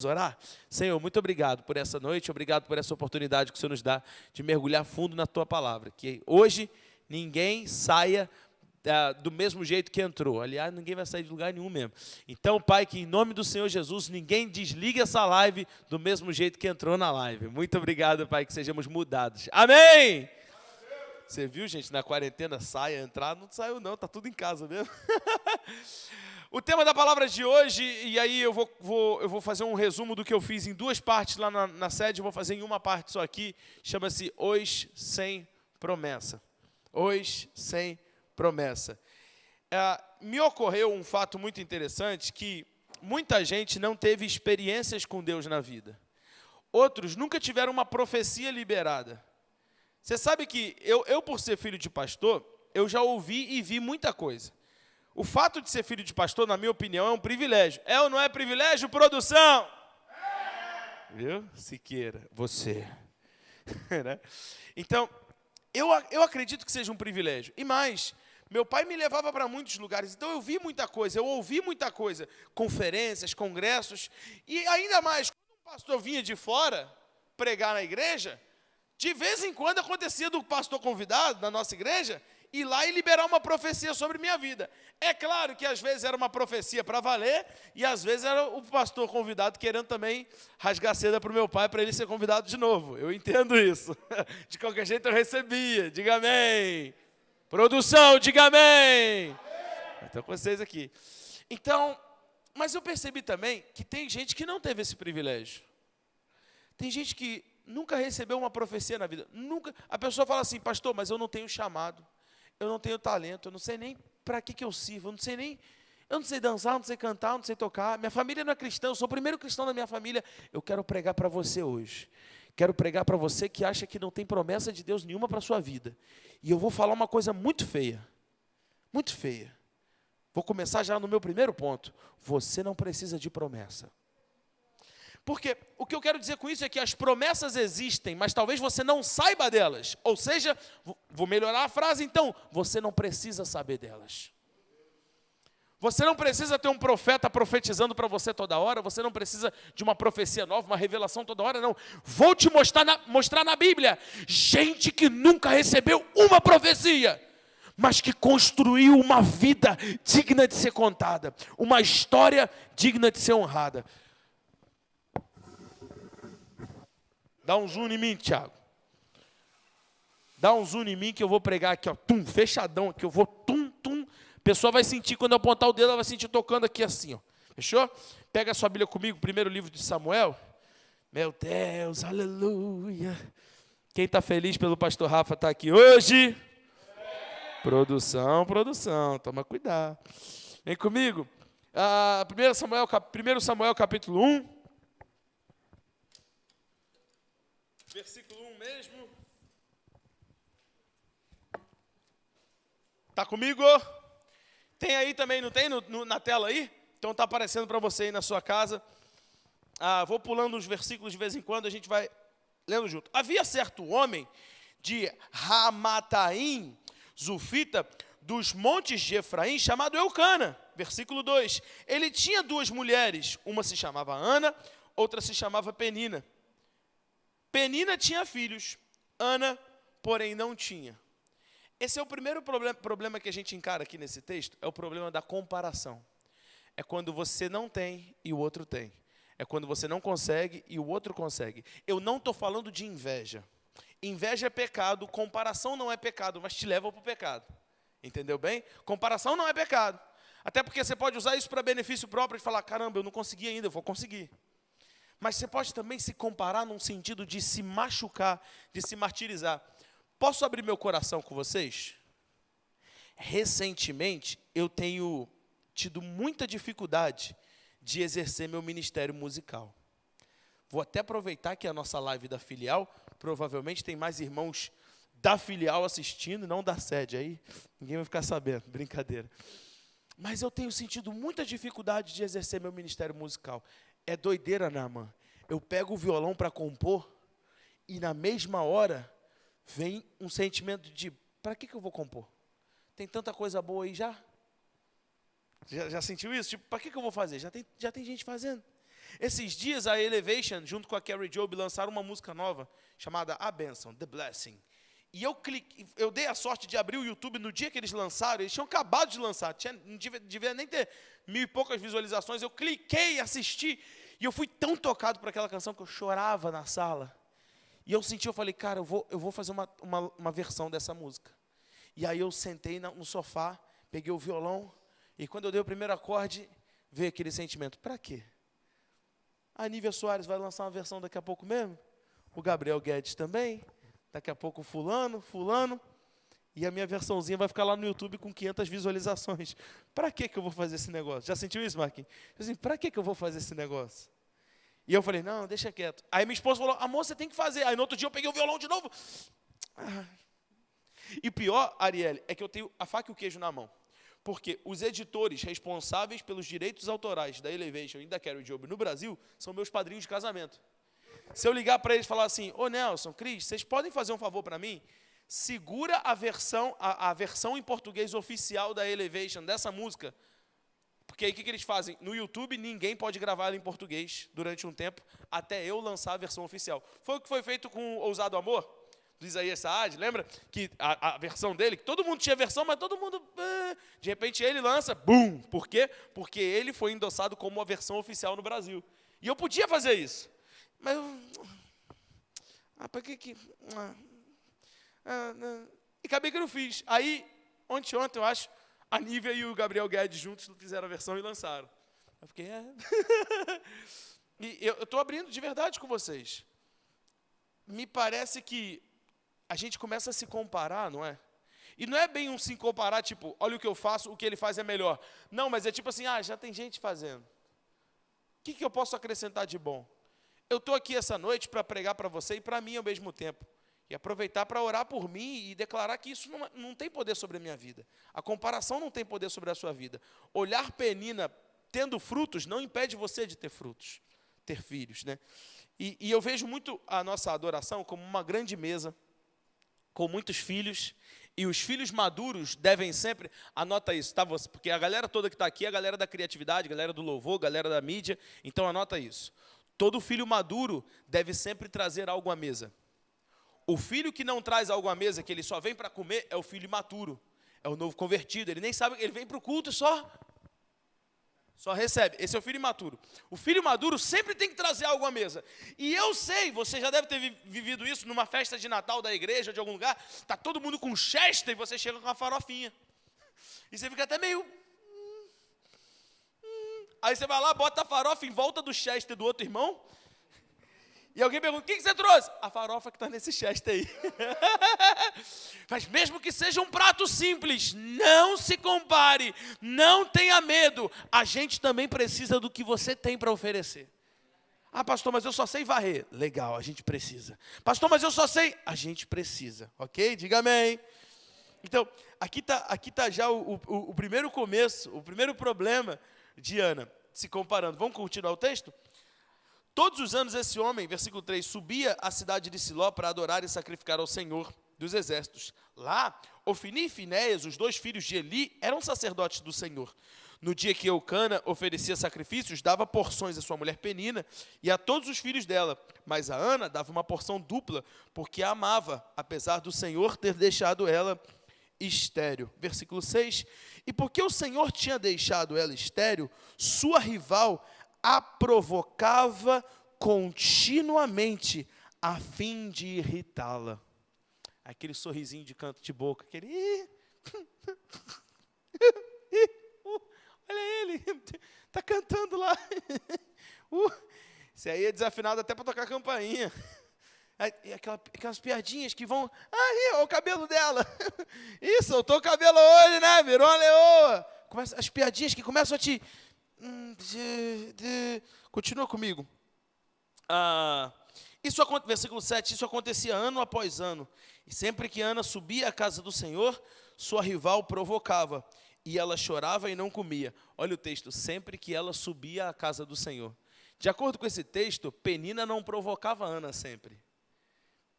Orar? Senhor, muito obrigado por essa noite, obrigado por essa oportunidade que o Senhor nos dá de mergulhar fundo na Tua Palavra, que hoje ninguém saia do mesmo jeito que entrou. Aliás, ninguém vai sair de lugar nenhum mesmo. Então, Pai, que em nome do Senhor Jesus, ninguém desligue essa live do mesmo jeito que entrou na live. Muito obrigado, Pai, que sejamos mudados. Amém! Você viu, gente, na quarentena, saia, entrar, não saiu não, tá tudo em casa mesmo. O tema da palavra de hoje, e aí eu vou fazer um resumo do que eu fiz em duas partes lá na sede, eu vou fazer em uma parte só aqui, chama-se Os Sem Promessa. Os Sem Promessa. Me ocorreu um fato muito interessante, que muita gente não teve experiências com Deus na vida. Outros nunca tiveram uma profecia liberada. Você sabe que eu, por ser filho de pastor, eu já ouvi e vi muita coisa. O fato de ser filho de pastor, na minha opinião, é um privilégio. É ou não é privilégio, produção? É. Viu? Siqueira, você. Né? Então, eu acredito que seja um privilégio. E mais, meu pai me levava para muitos lugares, então eu vi muita coisa, eu ouvi muita coisa. Conferências, congressos. E ainda mais, quando um pastor vinha de fora pregar na igreja, de vez em quando acontecia do pastor convidado na nossa igreja ir lá e liberar uma profecia sobre minha vida. É claro que às vezes era uma profecia para valer e às vezes era o pastor convidado querendo também rasgar seda para o meu pai para ele ser convidado de novo. Eu entendo isso. De qualquer jeito eu recebia. Diga amém. Produção, diga amém. Estou com vocês aqui. Então, mas eu percebi também que tem gente que não teve esse privilégio. Tem gente que nunca recebeu uma profecia na vida. Nunca. A pessoa fala assim, pastor, mas eu não tenho chamado. Eu não tenho talento, eu não sei nem para que eu sirvo, eu não sei dançar, eu não sei cantar, eu não sei tocar. Minha família não é cristã, eu sou o primeiro cristão da minha família. Eu quero pregar para você hoje. Quero pregar para você que acha que não tem promessa de Deus nenhuma para a sua vida. E eu vou falar uma coisa muito feia. Muito feia. Vou começar já no meu primeiro ponto. Você não precisa de promessa. Porque o que eu quero dizer com isso é que as promessas existem, mas talvez você não saiba delas. Ou seja, vou melhorar a frase então, você não precisa saber delas. Você não precisa ter um profeta profetizando para você toda hora, você não precisa de uma profecia nova, uma revelação toda hora, não. Vou te mostrar na Bíblia, gente que nunca recebeu uma profecia, mas que construiu uma vida digna de ser contada, uma história digna de ser honrada. Dá um zoom em mim, Thiago. Dá um zoom em mim que eu vou pregar aqui, ó, tum, fechadão, que eu vou tum, tum. A pessoa vai sentir, quando eu apontar o dedo, ela vai sentir tocando aqui assim, ó. Fechou? Pega a sua Bíblia comigo, primeiro livro de Samuel. Meu Deus, aleluia. Quem está feliz pelo pastor Rafa está aqui hoje? Produção, toma cuidado. Vem comigo. 1 Samuel capítulo 1. Versículo 1 mesmo. Está comigo? Tem aí também, não tem na tela aí? Então está aparecendo para você aí na sua casa. Vou pulando os versículos de vez em quando, a gente vai lendo junto. Havia certo homem de Ramataim, Zufita, dos montes de Efraim, chamado Eucana. Versículo 2. Ele tinha duas mulheres, uma se chamava Ana, outra se chamava Penina. Penina tinha filhos, Ana, porém, não tinha. Esse é o primeiro problema que a gente encara aqui nesse texto, é o problema da comparação. É quando você não tem e o outro tem. É quando você não consegue e o outro consegue. Eu não estou falando de inveja. Inveja é pecado, comparação não é pecado, mas te leva para o pecado. Entendeu bem? Comparação não é pecado. Até porque você pode usar isso para benefício próprio e falar, caramba, eu não consegui ainda, eu vou conseguir. Mas você pode também se comparar num sentido de se machucar, de se martirizar. Posso abrir meu coração com vocês? Recentemente, eu tenho tido muita dificuldade de exercer meu ministério musical. Vou até aproveitar que a nossa live da filial, provavelmente tem mais irmãos da filial assistindo, não da sede, aí ninguém vai ficar sabendo, brincadeira. Mas eu tenho sentido muita dificuldade de exercer meu ministério musical. É doideira, Naaman. Eu pego o violão para compor e na mesma hora vem um sentimento de, para que eu vou compor? Tem tanta coisa boa aí já? Já sentiu isso? Tipo, para que eu vou fazer? Já tem gente fazendo. Esses dias a Elevation, junto com a Carrie Job, lançaram uma música nova, chamada A Benção, The Blessing. E eu dei a sorte de abrir o YouTube no dia que eles lançaram, eles tinham acabado de lançar, não devia nem ter 1000 e poucas visualizações, eu cliquei, assisti, e eu fui tão tocado por aquela canção que eu chorava na sala. E eu falei, cara, eu vou fazer uma versão dessa música. E aí eu sentei no sofá, peguei o violão, e quando eu dei o primeiro acorde, veio aquele sentimento, para quê? A Nívia Soares vai lançar uma versão daqui a pouco mesmo, o Gabriel Guedes também, daqui a pouco fulano, e a minha versãozinha vai ficar lá no YouTube com 500 visualizações. Para que eu vou fazer esse negócio? Já sentiu isso, Marquinhos? Assim, para que eu vou fazer esse negócio? E eu falei, não, deixa quieto. Aí minha esposa falou, amor, você tem que fazer. Aí no outro dia eu peguei o violão de novo. E pior, Arielle, é que eu tenho a faca e o queijo na mão. Porque os editores responsáveis pelos direitos autorais da Elevation e da Carrie Job no Brasil são meus padrinhos de casamento. Se eu ligar para eles e falar assim, ô Nelson, Cris, vocês podem fazer um favor para mim? Segura a versão em português oficial da Elevation dessa música. Porque aí o que eles fazem? No YouTube ninguém pode gravar ela em português durante um tempo, até eu lançar a versão oficial. Foi o que foi feito com Ousado Amor, do Isaías Saad, lembra? Que a versão dele, que todo mundo tinha versão, mas todo mundo, de repente ele lança, bum! Por quê? Porque ele foi endossado como a versão oficial no Brasil. E eu podia fazer isso. Mas para que... E acabei que eu não fiz. Aí, ontem eu acho, a Nívia e o Gabriel Guedes juntos fizeram a versão e lançaram. Eu fiquei, E eu estou abrindo de verdade com vocês. Me parece que a gente começa a se comparar, não é? E não é bem um se comparar, tipo, olha o que eu faço, o que ele faz é melhor. Não, mas é tipo assim, já tem gente fazendo. O que eu posso acrescentar de bom? Eu estou aqui essa noite para pregar para você e para mim ao mesmo tempo. E aproveitar para orar por mim e declarar que isso não tem poder sobre a minha vida. A comparação não tem poder sobre a sua vida. Olhar Penina tendo frutos não impede você de ter frutos, ter filhos, né? E eu vejo muito a nossa adoração como uma grande mesa, com muitos filhos, e os filhos maduros devem sempre, anota isso, tá? Porque a galera toda que está aqui é a galera da criatividade, a galera do louvor, a galera da mídia, então anota isso. Todo filho maduro deve sempre trazer algo à mesa. O filho que não traz algo à mesa, que ele só vem para comer, é o filho imaturo, é o novo convertido, ele nem sabe, ele vem para o culto e só recebe. Esse é o filho imaturo. O filho maduro sempre tem que trazer algo à mesa. E eu sei, você já deve ter vivido isso numa festa de Natal da igreja, de algum lugar, está todo mundo com chesta e você chega com uma farofinha. E você fica até meio... Aí você vai lá, bota a farofa em volta do chester do outro irmão, e alguém pergunta, o que você trouxe? A farofa que está nesse chester aí. Mas mesmo que seja um prato simples, não se compare, não tenha medo. A gente também precisa do que você tem para oferecer. Pastor, mas eu só sei varrer. Legal, a gente precisa. Pastor, mas eu só sei... A gente precisa, ok? Diga amém. Então, aqui tá já o primeiro começo, o primeiro problema de Ana, se comparando. Vamos continuar o texto? Todos os anos esse homem, versículo 3, subia à cidade de Siló para adorar e sacrificar ao Senhor dos exércitos. Lá, Ofni e Finéias, os 2 filhos de Eli, eram sacerdotes do Senhor. No dia que Eucana oferecia sacrifícios, dava porções à sua mulher Penina e a todos os filhos dela. Mas a Ana dava uma porção dupla, porque a amava, apesar do Senhor ter deixado ela estéril. Versículo 6. E porque o Senhor tinha deixado ela estéril, sua rival a provocava continuamente a fim de irritá-la. Aquele sorrisinho de canto de boca, aquele... Olha ele, está cantando lá. Esse aí é desafinado até para tocar campainha. E aquelas piadinhas que vão... olha o cabelo dela. Ih, soltou o cabelo hoje, né? Virou uma leoa. As piadinhas que começam a te... Continua comigo. Versículo 7. Isso acontecia ano após ano. E sempre que Ana subia à casa do Senhor, sua rival provocava. E ela chorava e não comia. Olha o texto. Sempre que ela subia à casa do Senhor. De acordo com esse texto, Penina não provocava Ana sempre.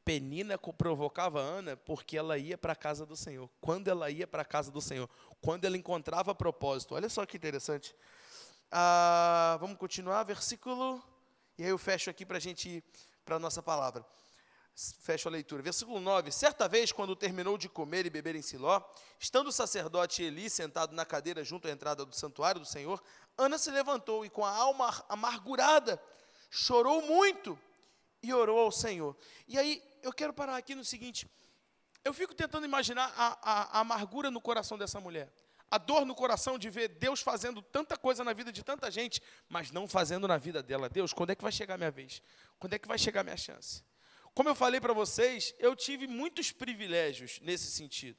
Penina provocava Ana porque ela ia para a casa do Senhor. Quando ela ia para a casa do Senhor, quando ela encontrava propósito. Olha só que interessante. Vamos continuar, versículo... E aí eu fecho aqui para a gente ir para a nossa palavra. Fecho a leitura. Versículo 9. Certa vez, quando terminou de comer e beber em Siló, estando o sacerdote Eli sentado na cadeira junto à entrada do santuário do Senhor, Ana se levantou e com a alma amargurada, chorou muito e orou ao Senhor. E aí, eu quero parar aqui no seguinte. Eu fico tentando imaginar a amargura no coração dessa mulher. A dor no coração de ver Deus fazendo tanta coisa na vida de tanta gente, mas não fazendo na vida dela. Deus, quando é que vai chegar a minha vez? Quando é que vai chegar a minha chance? Como eu falei para vocês, eu tive muitos privilégios nesse sentido.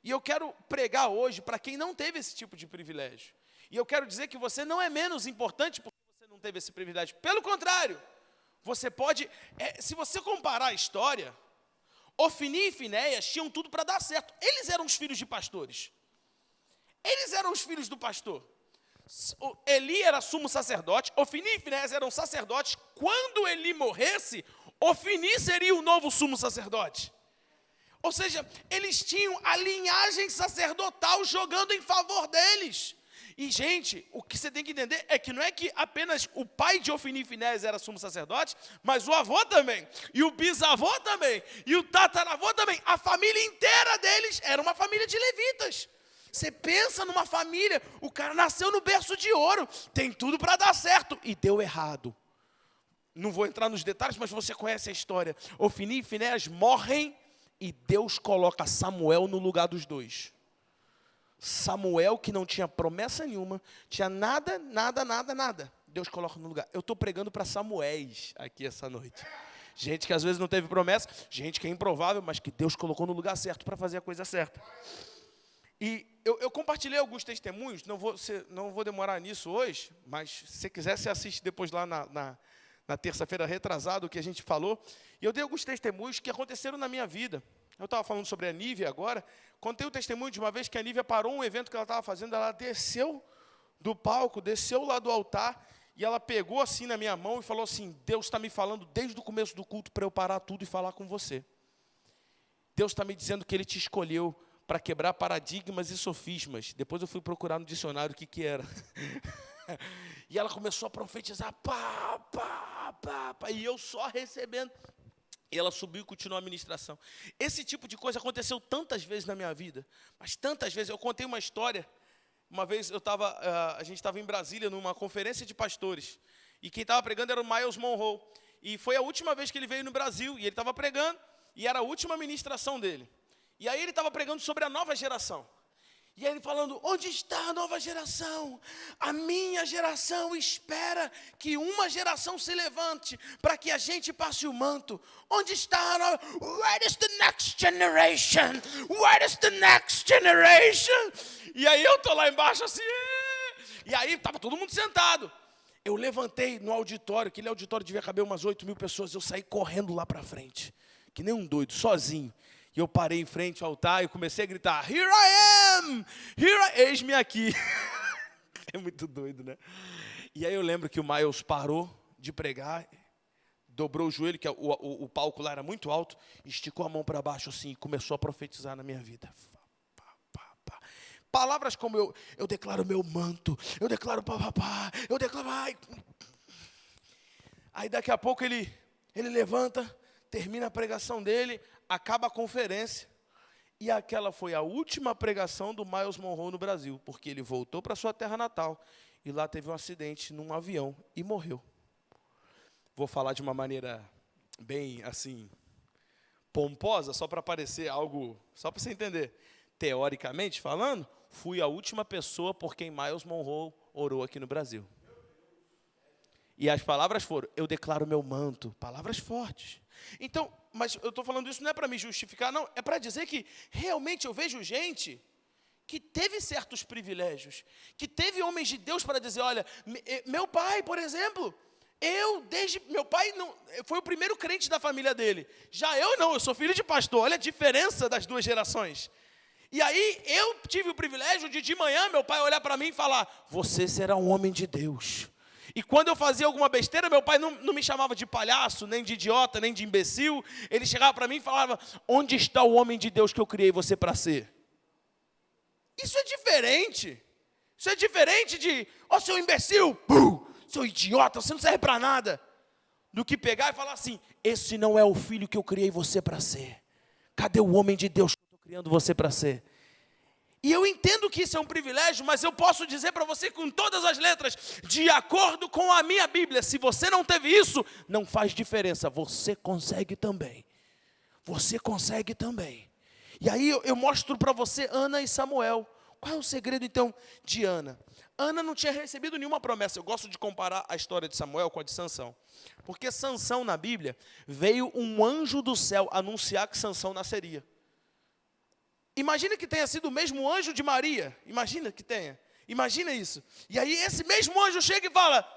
E eu quero pregar hoje para quem não teve esse tipo de privilégio. E eu quero dizer que você não é menos importante porque você não teve esse privilégio. Pelo contrário, você pode... se você comparar a história, Ofni e Finéias tinham tudo para dar certo. Eles eram os filhos de pastores. Eles eram os filhos do pastor. Eli era sumo sacerdote, Ofni e Finéias eram sacerdotes. Quando Eli morresse, Ofni seria o novo sumo sacerdote. Ou seja, eles tinham a linhagem sacerdotal jogando em favor deles. E, gente, o que você tem que entender é que não é que apenas o pai de Ofni e Finéias era sumo sacerdote, mas o avô também, e o bisavô também, e o tataravô também. A família inteira deles era uma família de levitas. Você pensa numa família, o cara nasceu no berço de ouro, tem tudo para dar certo, e deu errado. Não vou entrar nos detalhes, mas você conhece a história. Ofni e Finéias morrem e Deus coloca Samuel no lugar dos dois. Samuel, que não tinha promessa nenhuma, tinha nada. Deus coloca no lugar. Eu estou pregando para Samuéis aqui essa noite. Gente que às vezes não teve promessa, gente que é improvável, mas que Deus colocou no lugar certo para fazer a coisa certa. E eu compartilhei alguns testemunhos, não vou demorar nisso hoje, mas se você quiser, você assiste depois lá na terça-feira retrasada o que a gente falou. E eu dei alguns testemunhos que aconteceram na minha vida. Eu estava falando sobre a Nívia agora, contei o testemunho de uma vez que a Nívia parou um evento que ela estava fazendo, ela desceu do palco, desceu lá do altar, e ela pegou assim na minha mão e falou assim, Deus está me falando desde o começo do culto para eu parar tudo e falar com você. Deus está me dizendo que Ele te escolheu para quebrar paradigmas e sofismas. Depois eu fui procurar no dicionário o que era. E ela começou a profetizar, e eu só recebendo. E ela subiu e continuou a ministração. Esse tipo de coisa aconteceu tantas vezes na minha vida, mas tantas vezes. Eu contei uma história, uma vez a gente estava em Brasília, numa conferência de pastores, e quem estava pregando era o Myles Monroe, e foi a última vez que ele veio no Brasil, e ele estava pregando, e era a última ministração dele. E aí ele estava pregando sobre a nova geração. E aí ele falando, onde está a nova geração? A minha geração espera que uma geração se levante para que a gente passe o manto. Onde está a nova? Where is the next generation? Where is the next generation? E aí eu estou lá embaixo assim, e aí estava todo mundo sentado. Eu levantei no auditório, aquele auditório devia caber umas 8.000 pessoas, eu saí correndo lá para frente, que nem um doido, sozinho. E eu parei em frente ao altar e comecei a gritar, Here I am! Eis-me aqui. É muito doido, né? E aí eu lembro que o Myles parou de pregar, dobrou o joelho, que o palco lá era muito alto, esticou a mão para baixo assim e começou a profetizar na minha vida. Palavras como eu declaro meu manto, eu declaro eu declaro... Aí daqui a pouco ele levanta, termina a pregação dele, acaba a conferência, e aquela foi a última pregação do Myles Monroe no Brasil, porque ele voltou para sua terra natal, e lá teve um acidente num avião, e morreu. Vou falar de uma maneira bem, assim, pomposa, só para parecer algo, só para você entender. Teoricamente falando, fui a última pessoa por quem Myles Monroe orou aqui no Brasil. E as palavras foram, eu declaro meu manto, palavras fortes. Então, mas eu estou falando isso não é para me justificar, não, é para dizer que realmente eu vejo gente que teve certos privilégios, que teve homens de Deus para dizer, olha, meu pai, por exemplo, meu pai não, foi o primeiro crente da família dele, já eu não, eu sou filho de pastor, olha a diferença das duas gerações. E aí eu tive o privilégio de manhã meu pai olhar para mim e falar, você será um homem de Deus. E quando eu fazia alguma besteira, meu pai não me chamava de palhaço, nem de idiota, nem de imbecil. Ele chegava para mim e falava, onde está o homem de Deus que eu criei você para ser? Isso é diferente. Isso é diferente de, ó, seu imbecil, seu idiota, você não serve para nada. Do que pegar e falar assim, esse não é o filho que eu criei você para ser. Cadê o homem de Deus que eu estou criando você para ser? E eu entendo que isso é um privilégio, mas eu posso dizer para você com todas as letras, de acordo com a minha Bíblia, se você não teve isso, não faz diferença, você consegue também. Você consegue também. E aí eu mostro para você Ana e Samuel. Qual é o segredo então de Ana? Ana não tinha recebido nenhuma promessa. Eu gosto de comparar a história de Samuel com a de Sansão. Porque Sansão na Bíblia, veio um anjo do céu anunciar que Sansão nasceria. Imagina que tenha sido o mesmo anjo de Maria. Imagina que tenha. Imagina isso. E aí esse mesmo anjo chega e fala,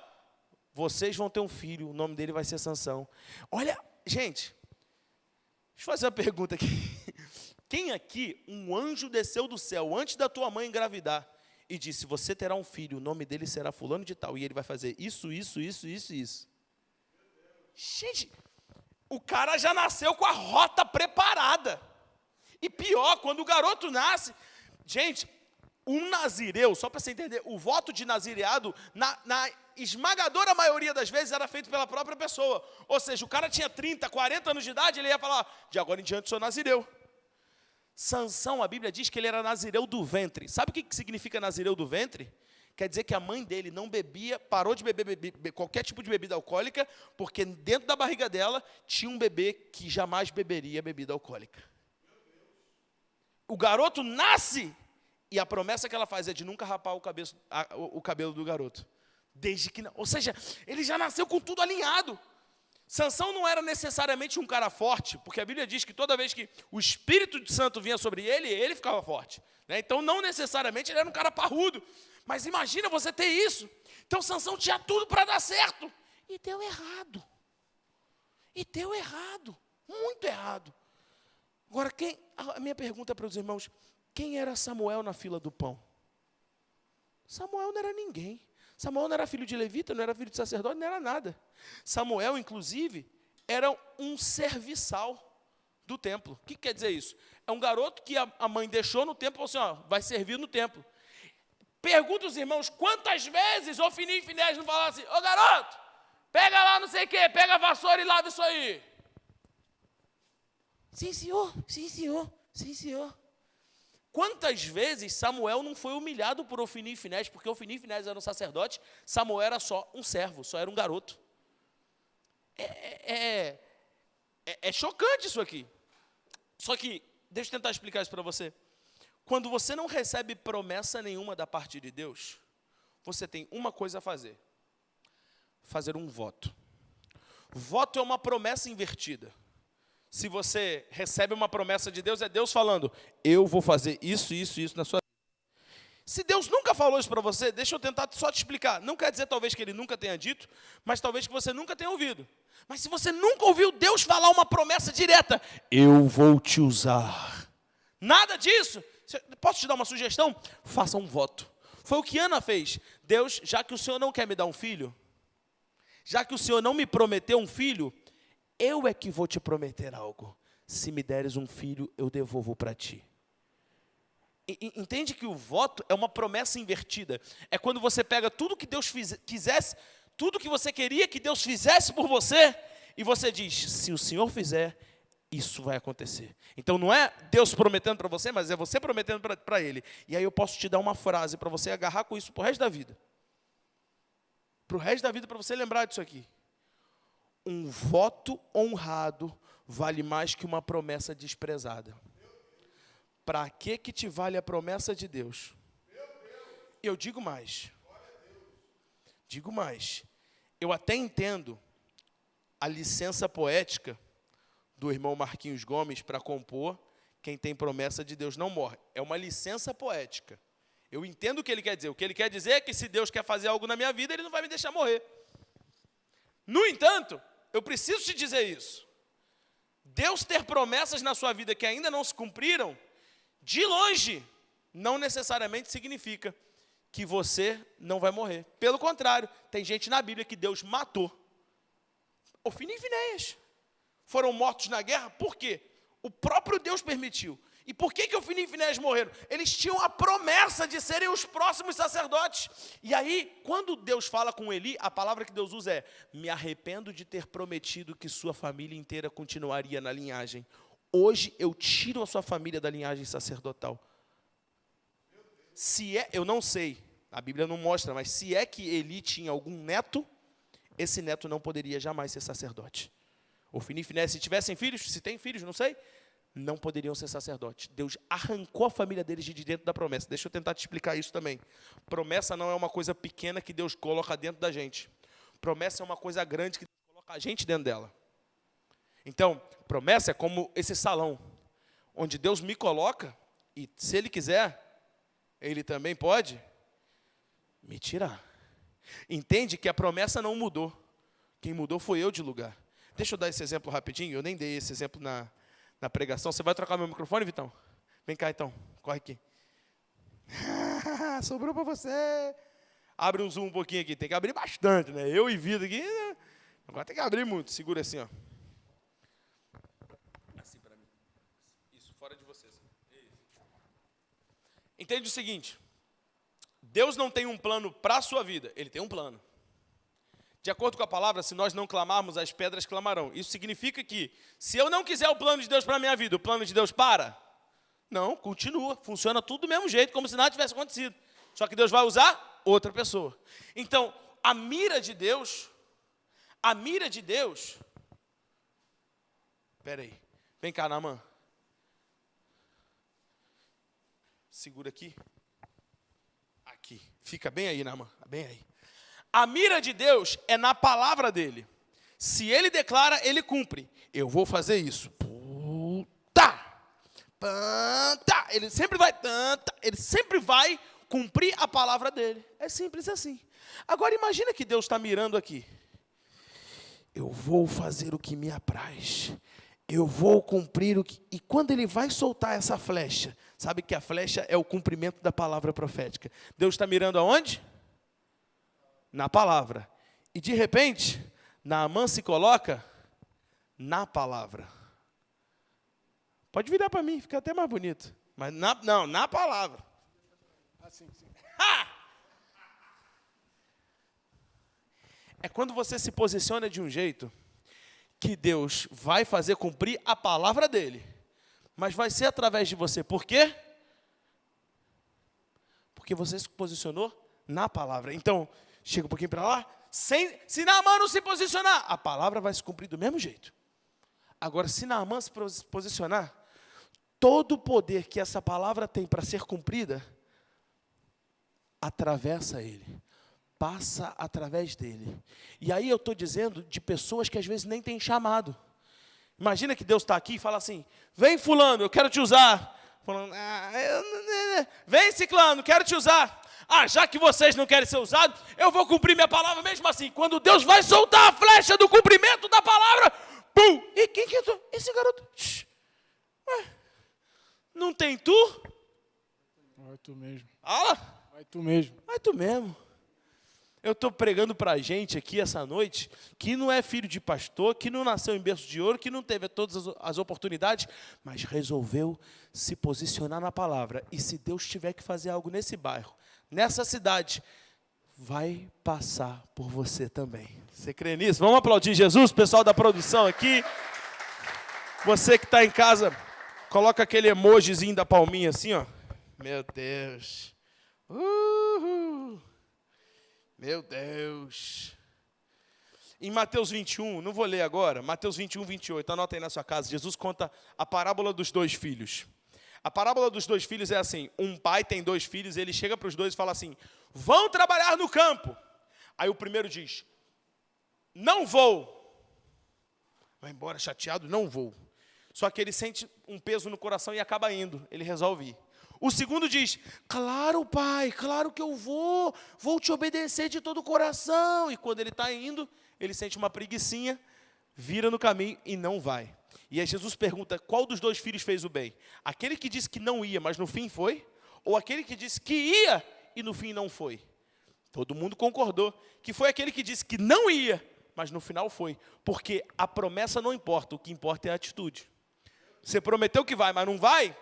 vocês vão ter um filho, o nome dele vai ser Sansão. Olha, gente, deixa eu fazer uma pergunta aqui. Quem aqui, um anjo desceu do céu antes da tua mãe engravidar e disse, você terá um filho, o nome dele será fulano de tal, e ele vai fazer isso, isso, isso, isso, isso. Gente, o cara já nasceu com a rota preparada. E pior, quando o garoto nasce, gente, um nazireu, só para você entender, o voto de nazireado, na esmagadora maioria das vezes, era feito pela própria pessoa. Ou seja, o cara tinha 30, 40 anos de idade, ele ia falar, de agora em diante sou nazireu. Sansão, a Bíblia diz que ele era nazireu do ventre. Sabe o que significa nazireu do ventre? Quer dizer que a mãe dele não bebia, parou de beber qualquer tipo de bebida alcoólica, porque dentro da barriga dela tinha um bebê que jamais beberia bebida alcoólica. O garoto nasce e a promessa que ela faz é de nunca rapar o cabelo do garoto. Desde que, ou seja, ele já nasceu com tudo alinhado. Sansão não era necessariamente um cara forte, porque a Bíblia diz que toda vez que o Espírito Santo vinha sobre ele, ele ficava forte. Né? Então, não necessariamente ele era um cara parrudo. Mas imagina você ter isso. Então, Sansão tinha tudo para dar certo. E deu errado. E deu errado. Muito errado. Agora, a minha pergunta para os irmãos, quem era Samuel na fila do pão? Samuel não era ninguém. Samuel não era filho de levita, não era filho de sacerdote, não era nada. Samuel, inclusive, era um serviçal do templo. O que quer dizer isso? É um garoto que a mãe deixou no templo e falou assim, ó, vai servir no templo. Pergunta os irmãos, quantas vezes Ofni e Finéias não falaram assim, ô garoto, pega lá não sei o quê, pega a vassoura e lava isso aí. Sim, senhor, sim, senhor, sim, senhor. Quantas vezes Samuel não foi humilhado por Ofni e Finéias, porque Ofni e Finéias eram sacerdotes, Samuel era só um servo, só era um garoto. É chocante isso aqui. Só que, deixa eu tentar explicar isso para você. Quando você não recebe promessa nenhuma da parte de Deus, você tem uma coisa a fazer. Fazer um voto. Voto é uma promessa invertida. Se você recebe uma promessa de Deus, é Deus falando, eu vou fazer isso, isso, isso na sua vida. Se Deus nunca falou isso para você, deixa eu tentar só te explicar. Não quer dizer talvez que Ele nunca tenha dito, mas talvez que você nunca tenha ouvido. Mas se você nunca ouviu Deus falar uma promessa direta, eu vou te usar. Nada disso. Posso te dar uma sugestão? Faça um voto. Foi o que Ana fez. Deus, já que o Senhor não quer me dar um filho, já que o Senhor não me prometeu um filho, eu é que vou te prometer algo. Se me deres um filho, eu devolvo para ti. Entende que o voto é uma promessa invertida. É quando você pega tudo que Deus quisesse, tudo que você queria que Deus fizesse por você, e você diz, se o Senhor fizer, isso vai acontecer. Então não é Deus prometendo para você, mas é você prometendo para Ele. E aí eu posso te dar uma frase para você agarrar com isso para o resto da vida. Para o resto da vida, para você lembrar disso aqui. Um voto honrado vale mais que uma promessa desprezada. Para que te vale a promessa de Deus? Eu digo mais. Digo mais. Eu até entendo a licença poética do irmão Marquinhos Gomes para compor quem tem promessa de Deus não morre. É uma licença poética. Eu entendo o que ele quer dizer. O que ele quer dizer é que se Deus quer fazer algo na minha vida, Ele não vai me deixar morrer. No entanto, eu preciso te dizer isso. Deus ter promessas na sua vida que ainda não se cumpriram, de longe, não necessariamente significa que você não vai morrer. Pelo contrário, tem gente na Bíblia que Deus matou. Ofni e Finéias foram mortos na guerra, por quê? O próprio Deus permitiu. E por que Ofni e Finéias morreram? Eles tinham a promessa de serem os próximos sacerdotes. E aí, quando Deus fala com Eli, a palavra que Deus usa é: me arrependo de ter prometido que sua família inteira continuaria na linhagem. Hoje eu tiro a sua família da linhagem sacerdotal. Se é, eu não sei, a Bíblia não mostra, mas se é que Eli tinha algum neto, esse neto não poderia jamais ser sacerdote. Ofni e Finéias, se tivessem filhos, se tem filhos, não sei, não poderiam ser sacerdotes. Deus arrancou a família deles de dentro da promessa. Deixa eu tentar te explicar isso também. Promessa não é uma coisa pequena que Deus coloca dentro da gente. Promessa é uma coisa grande que Deus coloca a gente dentro dela. Então, promessa é como esse salão, onde Deus me coloca, e se Ele quiser, Ele também pode me tirar. Entende que a promessa não mudou. Quem mudou foi eu de lugar. Deixa eu dar esse exemplo rapidinho. Eu nem dei esse exemplo na pregação. Você vai trocar meu microfone, Vitão? Vem cá, então. Corre aqui. Sobrou para você. Abre um zoom um pouquinho aqui. Tem que abrir bastante, né? Eu e Vida aqui. Agora tem que abrir muito. Segura assim, ó. Assim para mim. Isso, fora de você. Entende o seguinte. Deus não tem um plano para a sua vida. Ele tem um plano. De acordo com a palavra, se nós não clamarmos, as pedras clamarão. Isso significa que, se eu não quiser o plano de Deus para a minha vida, o plano de Deus para? Não, continua. Funciona tudo do mesmo jeito, como se nada tivesse acontecido. Só que Deus vai usar outra pessoa. Então, a mira de Deus... Espera aí. Vem cá, Naamã. Segura aqui. Aqui. Fica bem aí, Naamã. Bem aí. A mira de Deus é na palavra dele. Se ele declara, ele cumpre. Eu vou fazer isso. Ele sempre vai cumprir a palavra dele. É simples assim. Agora imagina que Deus está mirando aqui. Eu vou fazer o que me apraz. Eu vou cumprir o que... E quando ele vai soltar essa flecha, sabe que a flecha é o cumprimento da palavra profética. Deus está mirando aonde? Na palavra. E de repente, Naamã se coloca na palavra. Pode virar para mim, fica até mais bonito. Mas na palavra. Assim, sim. É quando você se posiciona de um jeito que Deus vai fazer cumprir a palavra dele. Mas vai ser através de você. Por quê? Porque você se posicionou na palavra. Então, chega um pouquinho para lá. Se Naamã não se posicionar, a palavra vai se cumprir do mesmo jeito. Agora, se Naamã se posicionar, todo o poder que essa palavra tem para ser cumprida, atravessa ele. Passa através dele. E aí eu estou dizendo de pessoas que às vezes nem têm chamado. Imagina que Deus está aqui e fala assim: vem fulano, eu quero te usar. Falando, vem ciclano, quero te usar. Já que vocês não querem ser usados, eu vou cumprir minha palavra mesmo assim. Quando Deus vai soltar a flecha do cumprimento da palavra, pum! E quem que entrou? Esse garoto. Não tem tu? Vai tu mesmo. Fala. Vai tu mesmo. Vai tu mesmo. Eu estou pregando para a gente aqui essa noite, que não é filho de pastor, que não nasceu em berço de ouro, que não teve todas as oportunidades, mas resolveu se posicionar na palavra. E se Deus tiver que fazer algo nesse bairro, nessa cidade, vai passar por você também. Você crê nisso? Vamos aplaudir Jesus, pessoal da produção aqui. Você que está em casa, coloca aquele emojizinho da palminha assim, ó. Meu Deus. Meu Deus. Em Mateus 21, não vou ler agora, Mateus 21, 28, anota aí na sua casa. Jesus conta a parábola dos dois filhos. A parábola dos dois filhos é assim: um pai tem dois filhos, ele chega para os dois e fala assim: vão trabalhar no campo. Aí o primeiro diz: não vou. Vai embora chateado, não vou. Só que ele sente um peso no coração e acaba indo, ele resolve ir. O segundo diz: claro, pai, claro que eu vou te obedecer de todo o coração. E quando ele está indo, ele sente uma preguicinha, vira no caminho e não vai. E aí Jesus pergunta: qual dos dois filhos fez o bem? Aquele que disse que não ia, mas no fim foi? Ou aquele que disse que ia e no fim não foi? Todo mundo concordou que foi aquele que disse que não ia, mas no final foi. Porque a promessa não importa, o que importa é a atitude. Você prometeu que vai, mas não vai?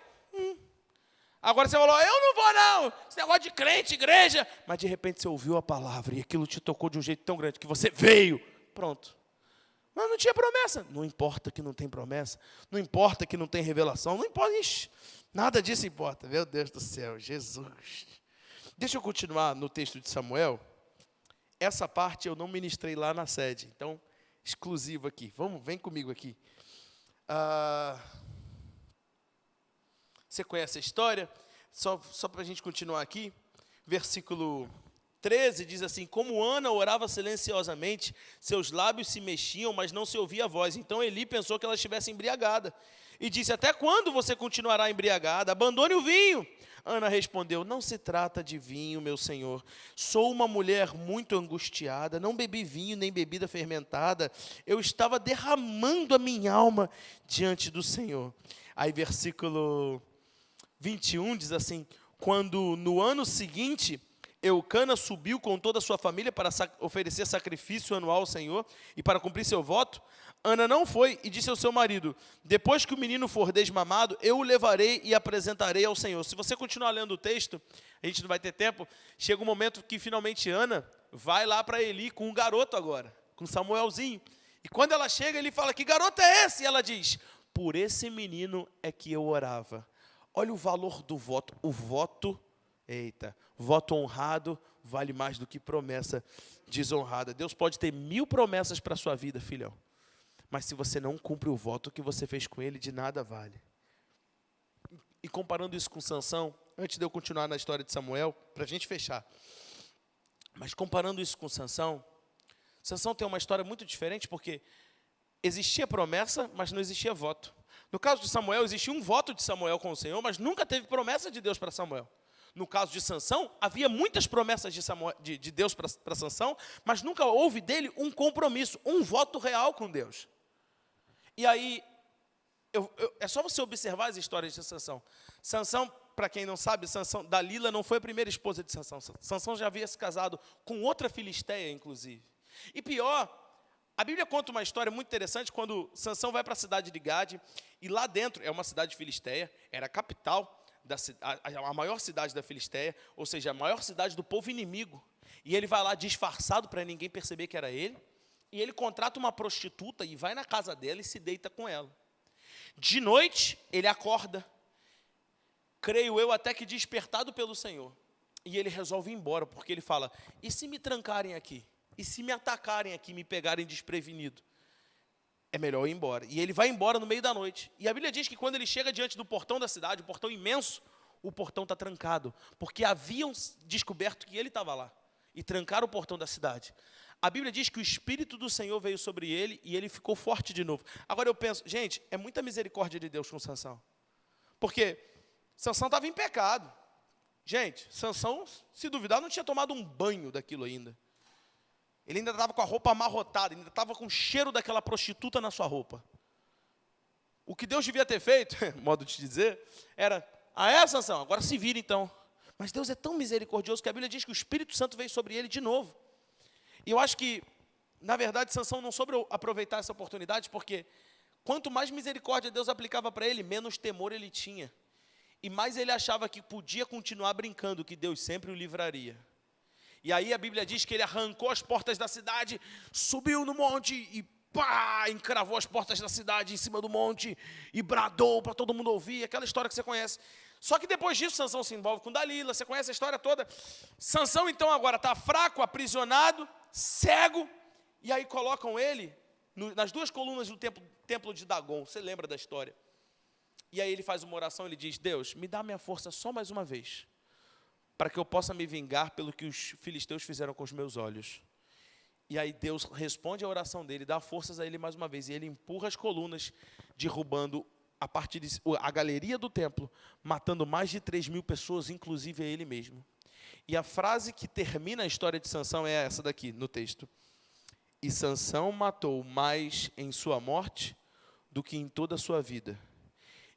Agora você falou, eu não vou não, esse negócio de crente, igreja. Mas de repente você ouviu a palavra e aquilo te tocou de um jeito tão grande que você veio. Pronto. Mas não tinha promessa. Não importa que não tem promessa. Não importa que não tem revelação. Não importa. Ixi, nada disso importa. Meu Deus do céu, Jesus. Deixa eu continuar no texto de Samuel. Essa parte eu não ministrei lá na sede. Então, exclusivo aqui. Vem comigo aqui. Você conhece a história? Só para a gente continuar aqui. Versículo 13 diz assim: como Ana orava silenciosamente, seus lábios se mexiam, mas não se ouvia a voz. Então Eli pensou que ela estivesse embriagada. E disse: até quando você continuará embriagada? Abandone o vinho. Ana respondeu: não se trata de vinho, meu senhor. Sou uma mulher muito angustiada, não bebi vinho nem bebida fermentada. Eu estava derramando a minha alma diante do Senhor. Aí versículo 21 diz assim: quando no ano seguinte Eucana subiu com toda a sua família para oferecer sacrifício anual ao Senhor e para cumprir seu voto, Ana não foi e disse ao seu marido: depois que o menino for desmamado, eu o levarei e apresentarei ao Senhor. Se você continuar lendo o texto, a gente não vai ter tempo, chega um momento que finalmente Ana vai lá para Eli com um garoto agora, com Samuelzinho. E quando ela chega, ele fala: que garoto é esse? E ela diz: por esse menino é que eu orava. Olha o valor do voto. O voto, voto honrado vale mais do que promessa desonrada. Deus pode ter 1000 promessas para a sua vida, filhão. Mas se você não cumpre o voto que você fez com ele, de nada vale. E comparando isso com Sansão, antes de eu continuar na história de Samuel, para a gente fechar. Mas comparando isso com Sansão, Sansão tem uma história muito diferente, porque existia promessa, mas não existia voto. No caso de Samuel, existia um voto de Samuel com o Senhor, mas nunca teve promessa de Deus para Samuel. No caso de Sansão, havia muitas promessas de Deus para Sansão, mas nunca houve dele um compromisso, um voto real com Deus. E aí, é só você observar as histórias de Sansão. Sansão, para quem não sabe, Dalila não foi a primeira esposa de Sansão. Sansão já havia se casado com outra filisteia, inclusive. E pior, a Bíblia conta uma história muito interessante quando Sansão vai para a cidade de Gade, e lá dentro, é uma cidade filisteia, era a capital, a maior cidade da Filisteia, ou seja, a maior cidade do povo inimigo. E ele vai lá disfarçado para ninguém perceber que era ele, e ele contrata uma prostituta e vai na casa dela e se deita com ela. De noite, ele acorda, creio eu, até que despertado pelo Senhor. E ele resolve ir embora, porque ele fala: e se me trancarem aqui? E se me atacarem aqui, me pegarem desprevenido? É melhor eu ir embora. E ele vai embora no meio da noite. E a Bíblia diz que quando ele chega diante do portão da cidade, um portão imenso, o portão está trancado, porque haviam descoberto que ele estava lá, e trancaram o portão da cidade. A Bíblia diz que o Espírito do Senhor veio sobre ele, e ele ficou forte de novo. Agora eu penso, gente, é muita misericórdia de Deus com Sansão. Porque Sansão estava em pecado. Gente, Sansão, se duvidar, não tinha tomado um banho daquilo ainda. Ele ainda estava com a roupa amarrotada, ainda estava com o cheiro daquela prostituta na sua roupa. O que Deus devia ter feito, modo de dizer, era: Sansão, agora se vira então. Mas Deus é tão misericordioso que a Bíblia diz que o Espírito Santo veio sobre ele de novo. E eu acho que, na verdade, Sansão não soube aproveitar essa oportunidade, porque quanto mais misericórdia Deus aplicava para ele, menos temor ele tinha. E mais ele achava que podia continuar brincando, que Deus sempre o livraria. E aí a Bíblia diz que ele arrancou as portas da cidade, subiu no monte e encravou as portas da cidade em cima do monte e bradou para todo mundo ouvir, aquela história que você conhece. Só que depois disso, Sansão se envolve com Dalila, você conhece a história toda. Sansão então agora está fraco, aprisionado, cego, e aí colocam ele nas duas colunas do templo de Dagon. Você lembra da história? E aí ele faz uma oração, ele diz: Deus, me dá minha força só mais uma vez, para que eu possa me vingar pelo que os filisteus fizeram com os meus olhos. E aí Deus responde à oração dele, dá forças a ele mais uma vez, e ele empurra as colunas, derrubando a galeria do templo, matando mais de 3.000 pessoas, inclusive a ele mesmo. E a frase que termina a história de Sansão é essa daqui, no texto: e Sansão matou mais em sua morte do que em toda a sua vida.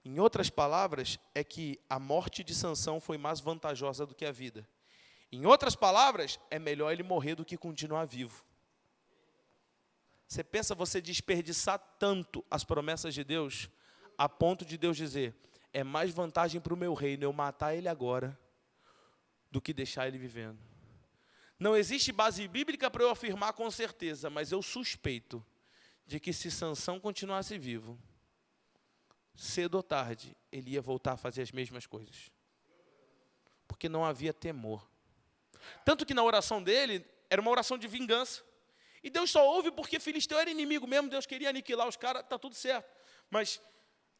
Em outras palavras, é que a morte de Sansão foi mais vantajosa do que a vida. Em outras palavras, é melhor ele morrer do que continuar vivo. Você pensa você desperdiçar tanto as promessas de Deus, a ponto de Deus dizer: é mais vantagem para o meu reino eu matar ele agora do que deixar ele vivendo. Não existe base bíblica para eu afirmar com certeza, mas eu suspeito de que se Sansão continuasse vivo, cedo ou tarde, ele ia voltar a fazer as mesmas coisas. Porque não havia temor. Tanto que na oração dele, era uma oração de vingança. E Deus só ouve porque Filisteu era inimigo mesmo, Deus queria aniquilar os caras, está tudo certo. Mas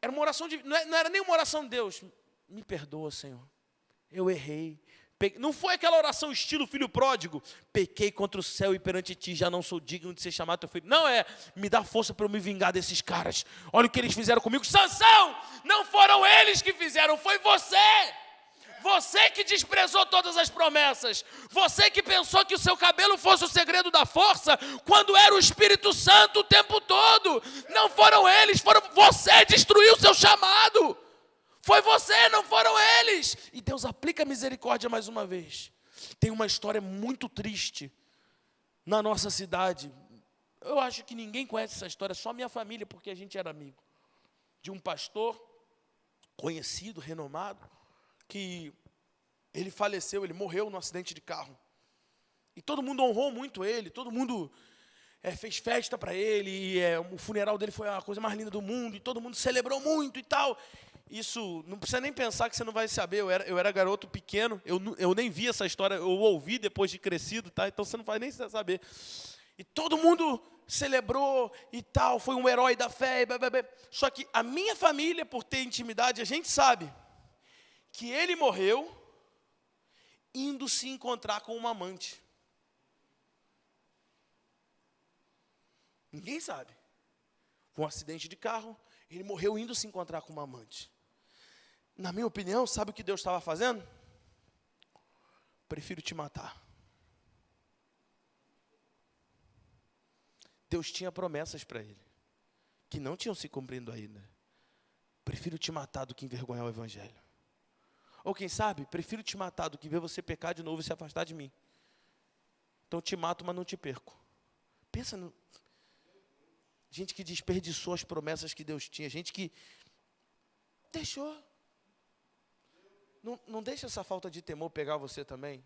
era uma oração de... Não era nem uma oração de Deus. Me perdoa, Senhor. Eu errei. Não foi aquela oração estilo filho pródigo. Pequei contra o céu e perante ti, já não sou digno de ser chamado teu filho. Não é, me dá força para eu me vingar desses caras. Olha o que eles fizeram comigo. Sansão, não foram eles que fizeram, foi você. Você que desprezou todas as promessas. Você que pensou que o seu cabelo fosse o segredo da força, quando era o Espírito Santo o tempo todo. Não foram eles, foram você destruiu o seu chamado. Foi você, não foram eles. E Deus aplica a misericórdia mais uma vez. Tem uma história muito triste na nossa cidade. Eu acho que ninguém conhece essa história, só minha família, porque a gente era amigo. De um pastor conhecido, renomado, que ele faleceu, ele morreu num acidente de carro. E todo mundo honrou muito ele, todo mundo fez festa para ele, e o funeral dele foi a coisa mais linda do mundo, e todo mundo celebrou muito e tal. Isso, não precisa nem pensar que você não vai saber, eu era garoto pequeno, eu nem vi essa história, eu ouvi depois de crescido, tá? Então você não vai nem saber. E todo mundo celebrou e tal, foi um herói da fé, só que a minha família, por ter intimidade, a gente sabe que ele morreu indo se encontrar com uma amante. Ninguém sabe. Foi um acidente de carro, ele morreu indo se encontrar com uma amante. Na minha opinião, sabe o que Deus estava fazendo? Prefiro te matar. Deus tinha promessas para ele, que não tinham se cumprindo ainda. Prefiro te matar do que envergonhar o evangelho. Ou quem sabe, prefiro te matar do que ver você pecar de novo e se afastar de mim. Então te mato, mas não te perco. Pensa no... Gente que desperdiçou as promessas que Deus tinha. Gente que deixou. Não deixa essa falta de temor pegar você também.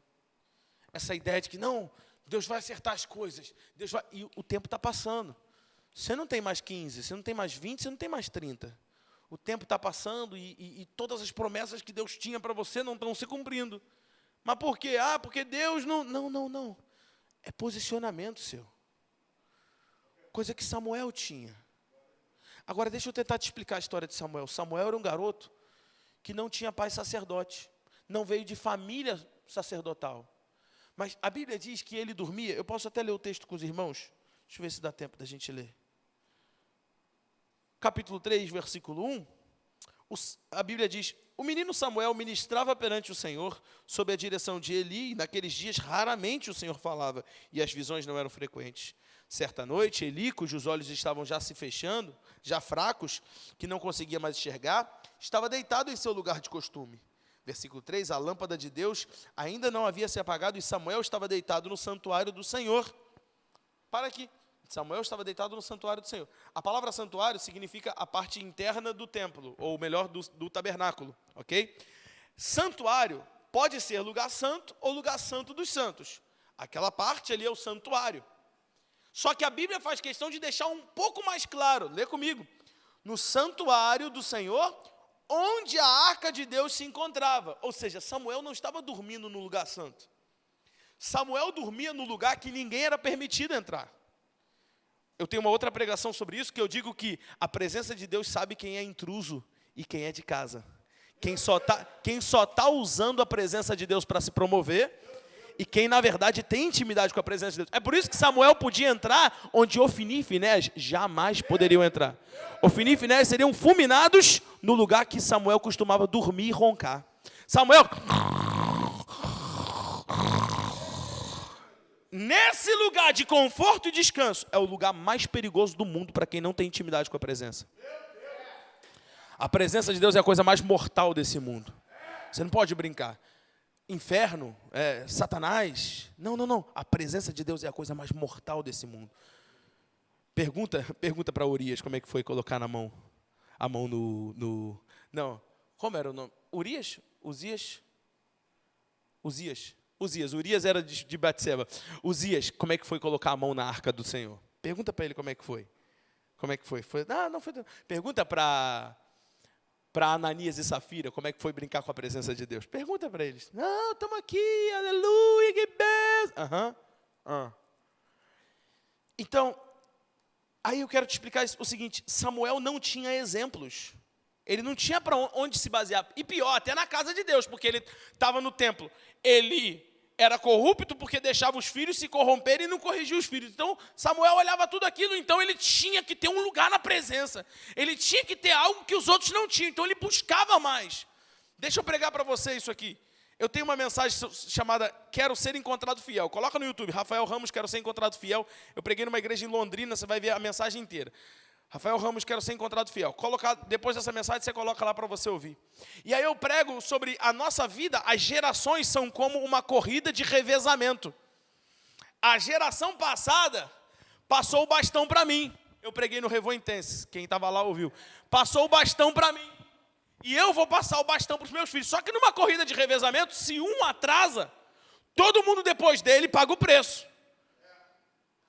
Essa ideia de que não, Deus vai acertar as coisas. Deus vai... E o tempo está passando. Você não tem mais 15, você não tem mais 20, você não tem mais 30. O tempo está passando e todas as promessas que Deus tinha para você não estão se cumprindo. Mas por quê? Porque Deus não... Não. É posicionamento seu. Coisa que Samuel tinha. Agora deixa eu tentar te explicar a história de Samuel. Samuel era um garoto que não tinha pai sacerdote. Não veio de família sacerdotal. Mas a Bíblia diz que ele dormia. Eu posso até ler o texto com os irmãos? Deixa eu ver se dá tempo da gente ler. Capítulo 3, versículo 1. A Bíblia diz: o menino Samuel ministrava perante o Senhor sob a direção de Eli, e naqueles dias raramente o Senhor falava, e as visões não eram frequentes. Certa noite, Eli, cujos olhos estavam já se fechando, já fracos, que não conseguia mais enxergar, estava deitado em seu lugar de costume. Versículo 3, a lâmpada de Deus ainda não havia se apagado, e Samuel estava deitado no santuário do Senhor. Para aqui. Samuel estava deitado no santuário do Senhor. A palavra santuário significa a parte interna do templo, ou melhor, do tabernáculo, ok? Santuário pode ser lugar santo ou lugar santo dos santos. Aquela parte ali é o santuário. Só que a Bíblia faz questão de deixar um pouco mais claro, lê comigo, no santuário do Senhor, onde a arca de Deus se encontrava. Ou seja, Samuel não estava dormindo no lugar santo. Samuel dormia no lugar que ninguém era permitido entrar. Eu tenho uma outra pregação sobre isso, que eu digo que a presença de Deus sabe quem é intruso e quem é de casa. Quem só tá usando a presença de Deus para se promover, e quem, na verdade, tem intimidade com a presença de Deus. É por isso que Samuel podia entrar onde Ofni e Finéias jamais poderiam entrar. Ofni e Finéias seriam fulminados no lugar que Samuel costumava dormir e roncar. Samuel... Nesse lugar de conforto e descanso, é o lugar mais perigoso do mundo para quem não tem intimidade com a presença. A presença de Deus é a coisa mais mortal desse mundo. Você não pode brincar. Inferno, Satanás. Não. A presença de Deus é a coisa mais mortal desse mundo. Pergunta para Urias como é que foi colocar a mão no... Não, Como era o nome? Urias? Urias era de Batseba. Uzias, como é que foi colocar a mão na arca do Senhor? Pergunta para ele como é que foi. Como é que foi? Não foi. Pergunta para Ananias e Safira como é que foi brincar com a presença de Deus. Pergunta para eles. Não, estamos aqui, aleluia, que benção. Então, aí eu quero te explicar o seguinte, Samuel não tinha exemplos. Ele não tinha para onde se basear. E pior, até na casa de Deus, porque ele estava no templo. Ele era corrupto porque deixava os filhos se corromperem e não corrigia os filhos. Então, Samuel olhava tudo aquilo, então ele tinha que ter um lugar na presença. Ele tinha que ter algo que os outros não tinham, então ele buscava mais. Deixa eu pregar para você isso aqui. Eu tenho uma mensagem chamada Quero Ser Encontrado Fiel. Coloca no YouTube, Rafael Ramos, Quero Ser Encontrado Fiel. Eu preguei numa igreja em Londrina, você vai ver a mensagem inteira. Rafael Ramos, Quero Ser Encontrado Fiel. Depois dessa mensagem, você coloca lá para você ouvir. E aí eu prego sobre a nossa vida, as gerações são como uma corrida de revezamento. A geração passada passou o bastão para mim. Eu preguei no Revo Intense, quem estava lá ouviu. Passou o bastão para mim. E eu vou passar o bastão para os meus filhos. Só que numa corrida de revezamento, se um atrasa, todo mundo depois dele paga o preço.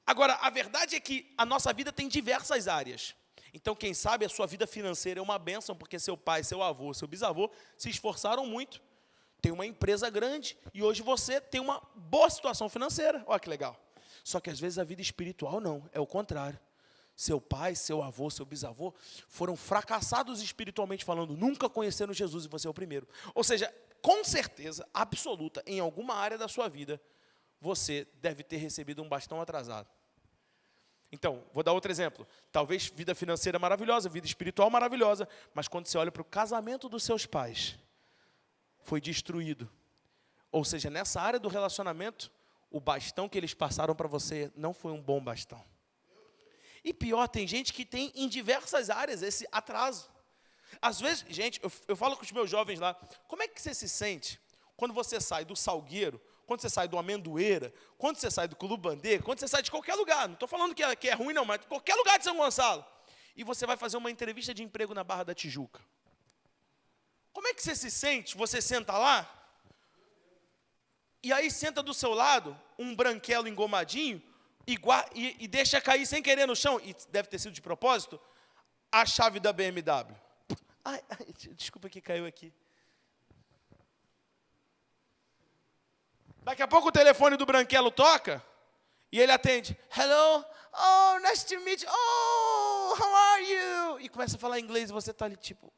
Agora, a verdade é que a nossa vida tem diversas áreas. Então, quem sabe a sua vida financeira é uma bênção, porque seu pai, seu avô, seu bisavô se esforçaram muito. Tem uma empresa grande e hoje você tem uma boa situação financeira. Olha que legal. Só que às vezes a vida espiritual não, é o contrário. Seu pai, seu avô, seu bisavô foram fracassados espiritualmente falando, nunca conheceram Jesus e você é o primeiro. Ou seja, com certeza absoluta, em alguma área da sua vida, você deve ter recebido um bastão atrasado. Então, vou dar outro exemplo. Talvez vida financeira maravilhosa, vida espiritual maravilhosa, mas quando você olha para o casamento dos seus pais, foi destruído. Ou seja, nessa área do relacionamento, o bastão que eles passaram para você não foi um bom bastão. E pior, tem gente que tem em diversas áreas esse atraso. Às vezes, gente, eu falo com os meus jovens lá, como é que você se sente quando você sai do salgueiro, quando você sai do amendoeira, quando você sai do Culubandê, quando você sai de qualquer lugar, não estou falando que é ruim não, mas qualquer lugar de São Gonçalo, e você vai fazer uma entrevista de emprego na Barra da Tijuca. Como é que você se sente? Você senta lá, e aí senta do seu lado um branquelo engomadinho, e deixa cair sem querer no chão, e deve ter sido de propósito, a chave da BMW. Ai, desculpa que caiu aqui. Daqui a pouco o telefone do branquelo toca, e ele atende. Hello, oh, nice to meet you, oh, how are you? E começa a falar inglês, e você está ali tipo...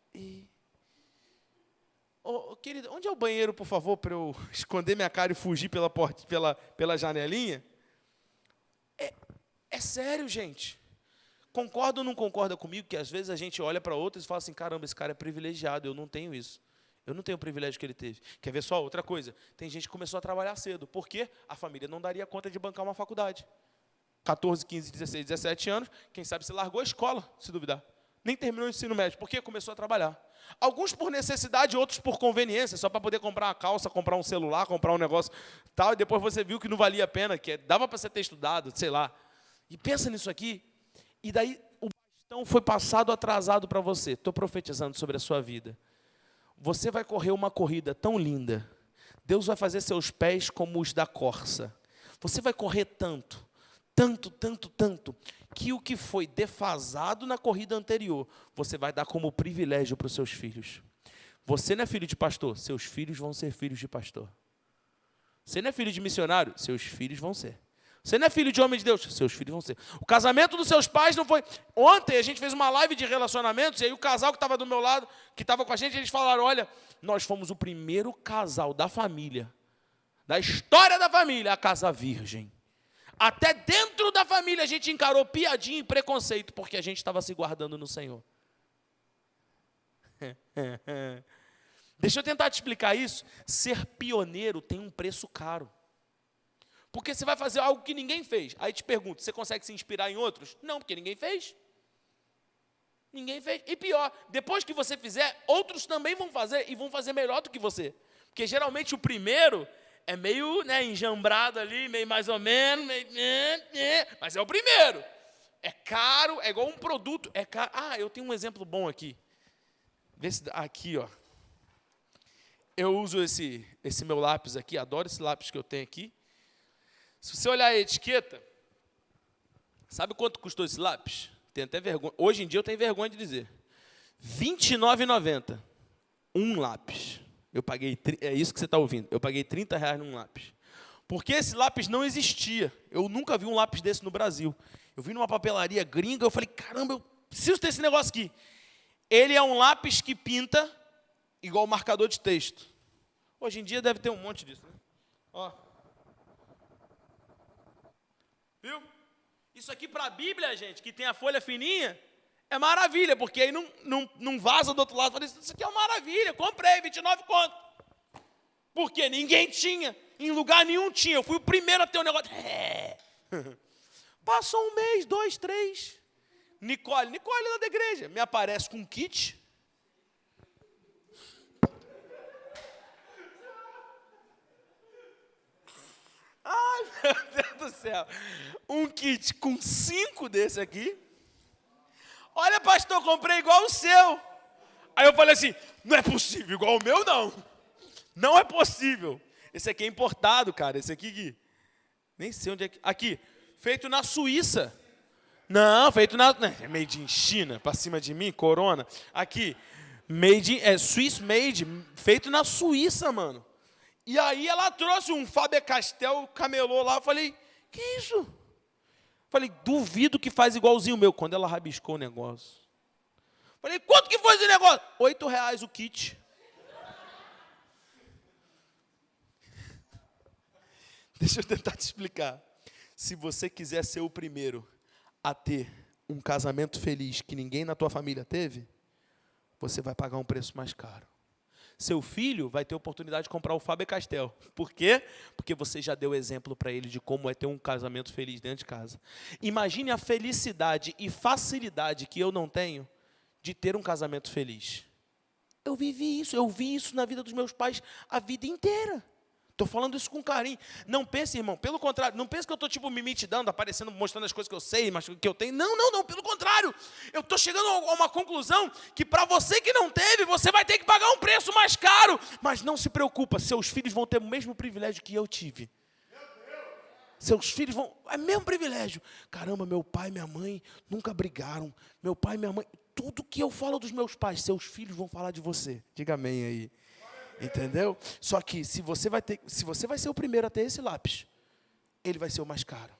Oh, querido, onde é o banheiro, por favor, para eu esconder minha cara e fugir pela janelinha? É sério, gente. Concorda ou não concorda comigo que às vezes a gente olha para outros e fala assim, caramba, esse cara é privilegiado, eu não tenho isso. Eu não tenho o privilégio que ele teve. Quer ver só outra coisa? Tem gente que começou a trabalhar cedo. Por quê? A família não daria conta de bancar uma faculdade. 14, 15, 16, 17 anos, quem sabe você largou a escola, se duvidar. Nem terminou o ensino médio. Por quê? Começou a trabalhar. Alguns por necessidade, outros por conveniência, só para poder comprar uma calça, comprar um celular, comprar um negócio tal, e depois você viu que não valia a pena, que dava para você ter estudado, sei lá. E pensa nisso aqui, e daí o bastão foi passado atrasado para você. Estou profetizando sobre a sua vida. Você vai correr uma corrida tão linda. Deus vai fazer seus pés como os da corça. Você vai correr tanto, que o que foi defasado na corrida anterior, você vai dar como privilégio para os seus filhos. Você não é filho de pastor, seus filhos vão ser filhos de pastor. Você não é filho de missionário, seus filhos vão ser. Você não é filho de homem de Deus, seus filhos vão ser. O casamento dos seus pais não foi... Ontem a gente fez uma live de relacionamentos, e aí o casal que estava do meu lado, que estava com a gente, eles falaram, olha, nós fomos o primeiro casal da família, da história da família, a casar virgem. Até dentro da família a gente encarou piadinha e preconceito, porque a gente estava se guardando no Senhor. Deixa eu tentar te explicar isso. Ser pioneiro tem um preço caro. Porque você vai fazer algo que ninguém fez. Aí te pergunto, você consegue se inspirar em outros? Não, porque ninguém fez. Ninguém fez. E pior, depois que você fizer, outros também vão fazer, e vão fazer melhor do que você. Porque geralmente o primeiro é meio enjambrado ali, meio mais ou menos, mas é o primeiro. É caro, é igual um produto, é caro. Ah, eu tenho um exemplo bom aqui. Vê se aqui, ó. eu uso esse meu lápis aqui, adoro esse lápis que eu tenho aqui. Se você olhar a etiqueta, sabe quanto custou esse lápis? Tenho até vergonha. Hoje em dia eu tenho vergonha de dizer. R$ 29,90. Um lápis. Eu paguei, é isso que você está ouvindo. Eu paguei R$ 30 num lápis. Porque esse lápis não existia. Eu nunca vi um lápis desse no Brasil. Eu vi numa papelaria gringa, eu falei, caramba, eu preciso ter esse negócio aqui. Ele é um lápis que pinta igual marcador de texto. Hoje em dia deve ter um monte disso, né? Ó. Viu? Isso aqui para a Bíblia, gente, que tem a folha fininha, é maravilha, porque aí não vaza do outro lado. Falei, isso aqui é uma maravilha, comprei, 29 conto. Porque ninguém tinha, em lugar nenhum tinha. Eu fui o primeiro a ter um negócio. Passou um mês, 2, 3. Nicole lá da igreja, me aparece com um kit. Ai, meu Deus do céu. Um kit com 5 desse aqui. Olha, pastor, comprei igual o seu. Aí eu falei assim, não é possível, igual o meu não. Não é possível. Esse aqui é importado, cara. Esse aqui, nem sei onde é que... Aqui, feito na Suíça. Não, feito na... Made in China, pra cima de mim, Corona. Aqui, Swiss made, feito na Suíça, mano. E aí ela trouxe um Faber-Castell, camelô lá. Eu falei, que isso? Falei, duvido que faz igualzinho o meu. Quando ela rabiscou o negócio. Falei, quanto que foi esse negócio? R$ 8 o kit. Deixa eu tentar te explicar. Se você quiser ser o primeiro a ter um casamento feliz que ninguém na tua família teve, você vai pagar um preço mais caro. Seu filho vai ter a oportunidade de comprar o Faber-Castell. Por quê? Porque você já deu exemplo para ele de como é ter um casamento feliz dentro de casa. Imagine a felicidade e facilidade que eu não tenho de ter um casamento feliz. Eu vivi isso, eu vi isso na vida dos meus pais a vida inteira. Estou falando isso com carinho. Não pense, irmão, pelo contrário, não pense que eu estou tipo me mitidando, aparecendo, mostrando as coisas que eu sei, mas que eu tenho. Não, pelo contrário. Eu estou chegando a uma conclusão que para você que não teve, você vai ter que pagar um preço mais caro. Mas não se preocupa, seus filhos vão ter o mesmo privilégio que eu tive. Seus filhos vão... É o mesmo privilégio. Caramba, meu pai e minha mãe nunca brigaram. Meu pai e minha mãe... Tudo que eu falo dos meus pais, seus filhos vão falar de você. Diga amém aí. Entendeu? Só que se você vai ser o primeiro a ter esse lápis, ele vai ser o mais caro.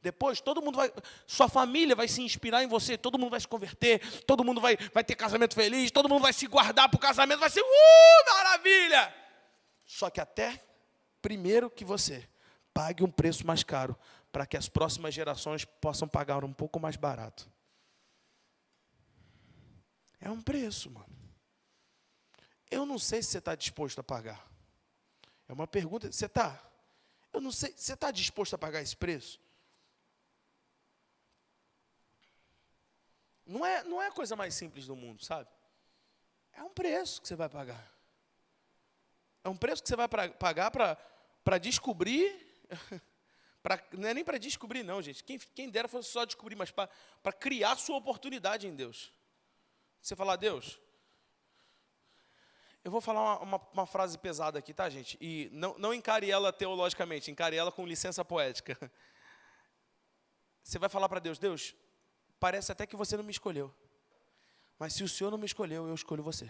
Depois, todo mundo vai... Sua família vai se inspirar em você. Todo mundo vai se converter. Todo mundo vai ter casamento feliz. Todo mundo vai se guardar para o casamento. Vai ser... maravilha! Só que até primeiro que você pague um preço mais caro para que as próximas gerações possam pagar um pouco mais barato. É um preço, mano. Eu não sei se você está disposto a pagar. É uma pergunta. Você está? Eu não sei. Você está disposto a pagar esse preço? Não é a coisa mais simples do mundo, sabe? É um preço que você vai pagar. É um preço que você vai pagar para descobrir. Não é nem para descobrir, não, gente. Quem dera fosse só descobrir, mas para criar sua oportunidade em Deus. Você falar, Deus, eu vou falar uma frase pesada aqui, tá, gente? E não encare ela teologicamente, encare ela com licença poética. Você vai falar para Deus, Deus, parece até que você não me escolheu. Mas se o Senhor não me escolheu, eu escolho você.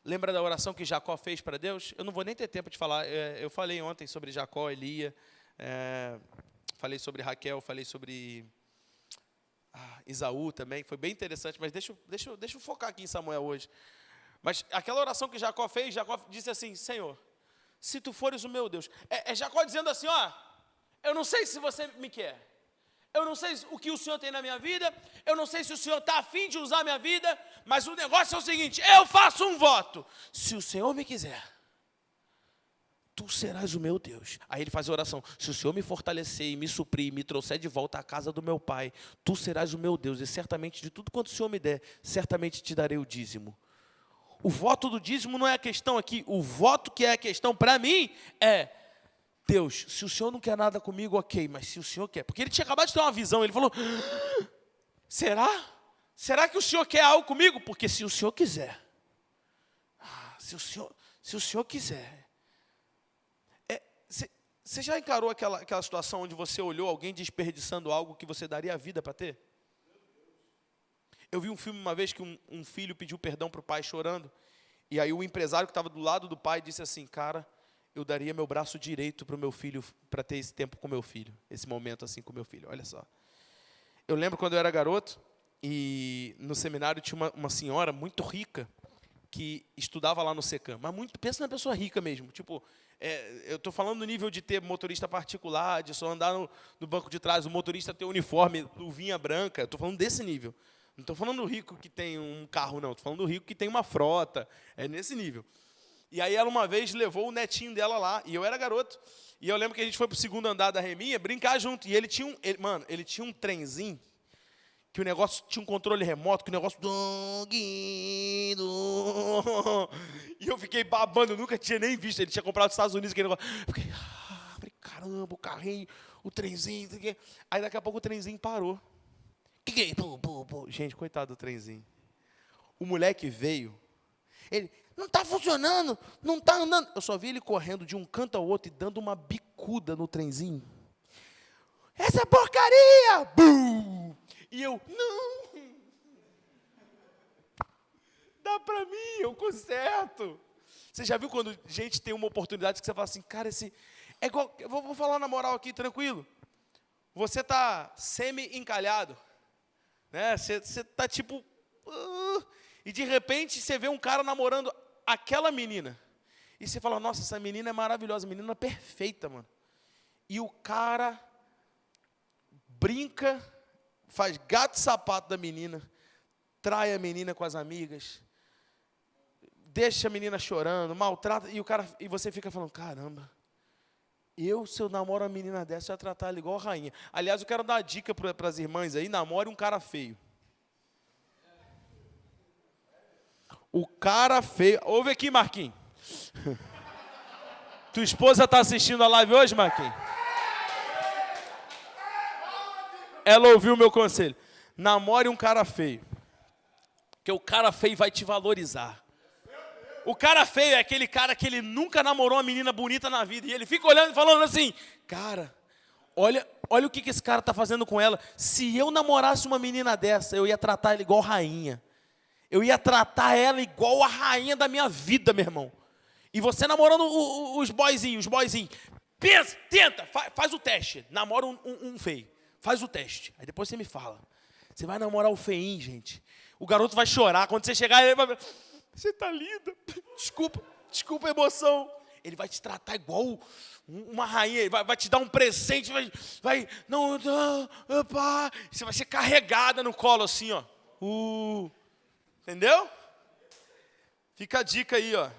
Lembra da oração que Jacó fez para Deus? Eu não vou nem ter tempo de falar. Eu falei ontem sobre Jacó, Elia, falei sobre Raquel, falei sobre Isaú também. Foi bem interessante, mas deixa eu focar aqui em Samuel hoje. Mas aquela oração que Jacó fez, Jacó disse assim, Senhor, se tu fores o meu Deus. É Jacó dizendo assim, eu não sei se você me quer. Eu não sei o que o Senhor tem na minha vida, eu não sei se o Senhor está a fim de usar a minha vida, mas o negócio é o seguinte, eu faço um voto. Se o Senhor me quiser, tu serás o meu Deus. Aí ele faz a oração, se o Senhor me fortalecer e me suprir, me trouxer de volta à casa do meu pai, tu serás o meu Deus, e certamente de tudo quanto o Senhor me der, certamente te darei o dízimo. O voto do dízimo não é a questão aqui, o voto que é a questão para mim é, Deus, se o Senhor não quer nada comigo, ok, mas se o Senhor quer, porque ele tinha acabado de ter uma visão, ele falou, será? Será que o Senhor quer algo comigo? Porque se o Senhor quiser, se o senhor quiser. Você já encarou aquela situação onde você olhou alguém desperdiçando algo que você daria a vida para ter? Eu vi um filme uma vez que um filho pediu perdão para o pai chorando, e aí o empresário que estava do lado do pai disse assim, cara, eu daria meu braço direito para o meu filho, para ter esse tempo com meu filho, esse momento assim com meu filho, olha só. Eu lembro quando eu era garoto, e no seminário tinha uma senhora muito rica, que estudava lá no SECAM, mas pensa na pessoa rica mesmo, tipo, eu estou falando do nível de ter motorista particular, de só andar no banco de trás, o motorista ter uniforme, luvinha branca, eu estou falando desse nível. Não estou falando do rico que tem um carro, não, estou falando do rico que tem uma frota, é nesse nível. E aí ela uma vez levou o netinho dela lá, e eu era garoto, e eu lembro que a gente foi para o segundo andar da Reminha brincar junto, e ele tinha um trenzinho, que o negócio tinha um controle remoto, que o negócio... E eu fiquei babando, eu nunca tinha nem visto. Ele tinha comprado nos Estados Unidos aquele negócio. Eu fiquei, caramba, o carrinho, o trenzinho. Aí daqui a pouco o trenzinho parou. Que é? Gente, coitado do trenzinho. O moleque veio, ele, não está funcionando, não está andando. Eu só vi ele correndo de um canto ao outro e dando uma bicuda no trenzinho. Essa é porcaria! Bum! E eu, não! Dá pra mim, eu conserto. Você já viu quando gente tem uma oportunidade que você fala assim, cara, esse... É igual, eu vou falar na moral aqui, tranquilo. Você tá semi-encalhado, né? Você tá tipo... e de repente você vê um cara namorando aquela menina. E você fala, nossa, essa menina é maravilhosa, menina perfeita, mano. E o cara brinca, faz gato e sapato da menina, trai a menina com as amigas, deixa a menina chorando, maltrata, e você fica falando, caramba, se eu namoro uma menina dessa, eu ia tratar ela igual a rainha. Aliás, eu quero dar uma dica para as irmãs aí, namore um cara feio. O cara feio, ouve aqui, Marquinhos. Tua esposa está assistindo a live hoje, Marquinhos? Ela ouviu o meu conselho. Namore um cara feio. Porque o cara feio vai te valorizar. O cara feio é aquele cara que ele nunca namorou uma menina bonita na vida. E ele fica olhando e falando assim, cara, olha o que esse cara está fazendo com ela. Se eu namorasse uma menina dessa, eu ia tratar ela igual rainha. Eu ia tratar ela igual a rainha da minha vida, meu irmão. E você namorando os boyzinhos. Pensa, tenta, faz o teste. Namora um feio. Faz o teste. Aí depois você me fala. Você vai namorar o feinho, gente. O garoto vai chorar. Quando você chegar, ele vai... Você tá linda. Desculpa a emoção. Ele vai te tratar igual uma rainha. Ele vai te dar um presente. Não, opa. Você vai ser carregada no colo assim, ó. Entendeu? Fica a dica aí, ó.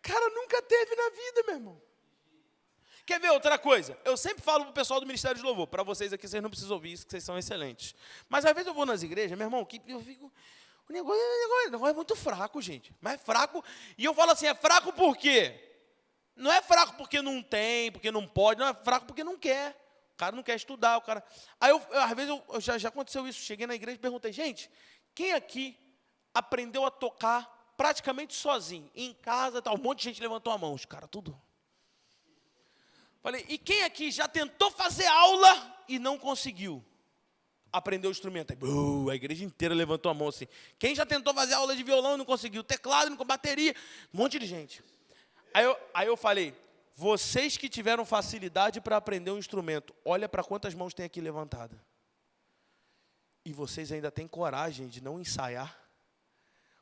Cara, nunca teve na vida, meu irmão. Quer ver outra coisa? Eu sempre falo pro pessoal do Ministério de Louvor, para vocês aqui, vocês não precisam ouvir isso, que vocês são excelentes. Mas às vezes eu vou nas igrejas, meu irmão, que eu fico... O negócio é muito fraco, gente. Mas é fraco. E eu falo assim, é fraco por quê? Não é fraco porque não tem, porque não pode, não é fraco porque não quer. O cara não quer estudar, o cara... Aí, às vezes, já aconteceu isso. Cheguei na igreja e perguntei, gente, quem aqui aprendeu a tocar praticamente sozinho? Em casa, tal, um monte de gente levantou a mão. Os caras, tudo... Falei, e quem aqui já tentou fazer aula e não conseguiu aprender o instrumento? Aí, a igreja inteira levantou a mão assim. Quem já tentou fazer aula de violão e não conseguiu? Teclado, não, bateria, um monte de gente. Aí eu falei, vocês que tiveram facilidade para aprender um instrumento, olha para quantas mãos tem aqui levantada. E vocês ainda têm coragem de não ensaiar?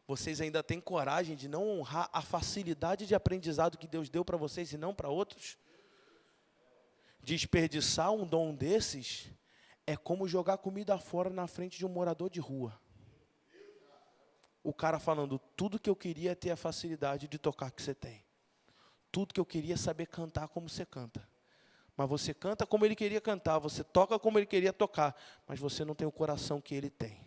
Vocês ainda têm coragem de não honrar a facilidade de aprendizado que Deus deu para vocês e não para outros? Desperdiçar um dom desses é como jogar comida fora na frente de um morador de rua. O cara falando, tudo que eu queria é ter a facilidade de tocar que você tem. Tudo que eu queria é saber cantar como você canta. Mas você canta como ele queria cantar, você toca como ele queria tocar, mas você não tem o coração que ele tem.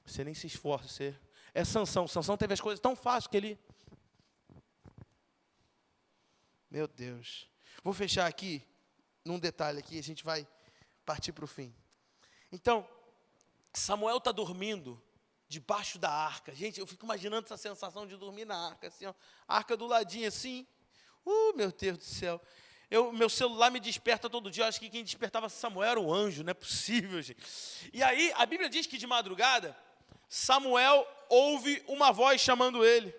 Você nem se esforça. É Sansão. Sansão teve as coisas tão fáceis que ele... Meu Deus... Vou fechar aqui, num detalhe aqui, a gente vai partir para o fim. Então, Samuel está dormindo debaixo da arca. Gente, eu fico imaginando essa sensação de dormir na arca, assim, ó, a arca do ladinho assim. Meu Deus do céu. Meu celular me desperta todo dia. Eu acho que quem despertava Samuel era o anjo, não é possível, gente. E aí, a Bíblia diz que de madrugada, Samuel ouve uma voz chamando ele.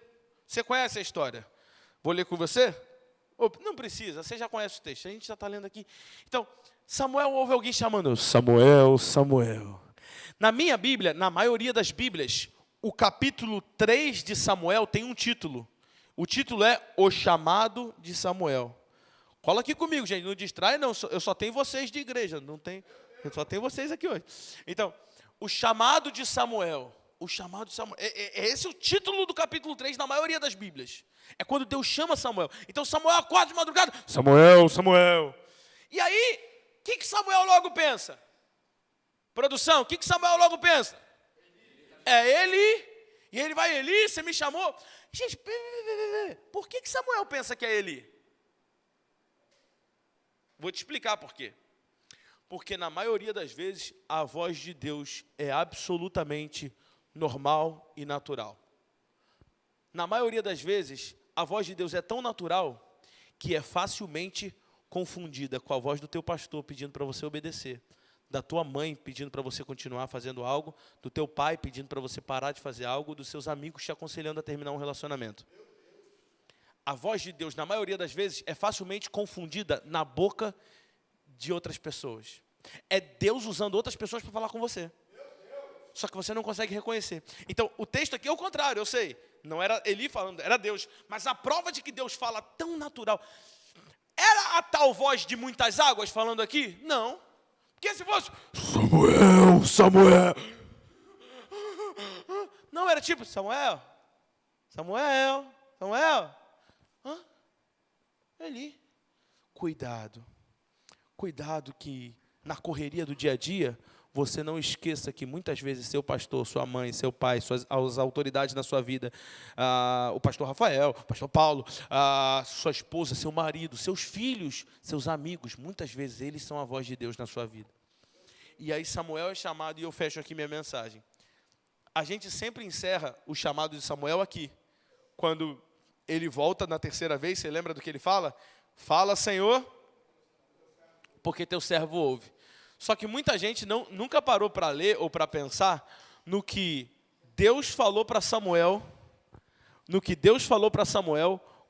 Você conhece a história? Vou ler com você? Não precisa, você já conhece o texto, a gente já está lendo aqui. Então, Samuel ouve alguém chamando, Samuel, Samuel. Na minha Bíblia, na maioria das Bíblias, o capítulo 3 de Samuel tem um título. O título é O Chamado de Samuel. Cola aqui comigo, gente, não distrai não, eu só tenho vocês de igreja, eu só tenho vocês aqui hoje. Então, o chamado de Samuel, esse é o título do capítulo 3 na maioria das Bíblias. É quando Deus chama Samuel. Então Samuel acorda de madrugada, Samuel, Samuel. E aí, o que Samuel logo pensa? Produção, o que Samuel logo pensa? É Eli. E ele vai, Eli, você me chamou? Gente, por que Samuel pensa que é Eli? Vou te explicar por quê. Porque na maioria das vezes, a voz de Deus é absolutamente normal e natural. Na maioria das vezes, a voz de Deus é tão natural que é facilmente confundida com a voz do teu pastor pedindo para você obedecer, da tua mãe pedindo para você continuar fazendo algo, do teu pai pedindo para você parar de fazer algo, dos seus amigos te aconselhando a terminar um relacionamento. A voz de Deus, na maioria das vezes, é facilmente confundida na boca de outras pessoas. É Deus usando outras pessoas para falar com você. Só que você não consegue reconhecer. Então, o texto aqui é o contrário, eu sei. Não era Eli falando, era Deus. Mas a prova de que Deus fala tão natural. Era a tal voz de muitas águas falando aqui? Não. Porque se fosse Samuel, Samuel. Não, era tipo Samuel, Samuel, Samuel. Eli. Cuidado. Cuidado que na correria do dia a dia, você não esqueça que muitas vezes seu pastor, sua mãe, seu pai, as autoridades na sua vida, o pastor Rafael, o pastor Paulo, sua esposa, seu marido, seus filhos, seus amigos, muitas vezes eles são a voz de Deus na sua vida. E aí Samuel é chamado, e eu fecho aqui minha mensagem. A gente sempre encerra o chamado de Samuel aqui. Quando ele volta na terceira vez, você lembra do que ele fala? Fala, Senhor, porque teu servo ouve. Só que muita gente nunca parou para ler ou para pensar no que Deus falou para Samuel,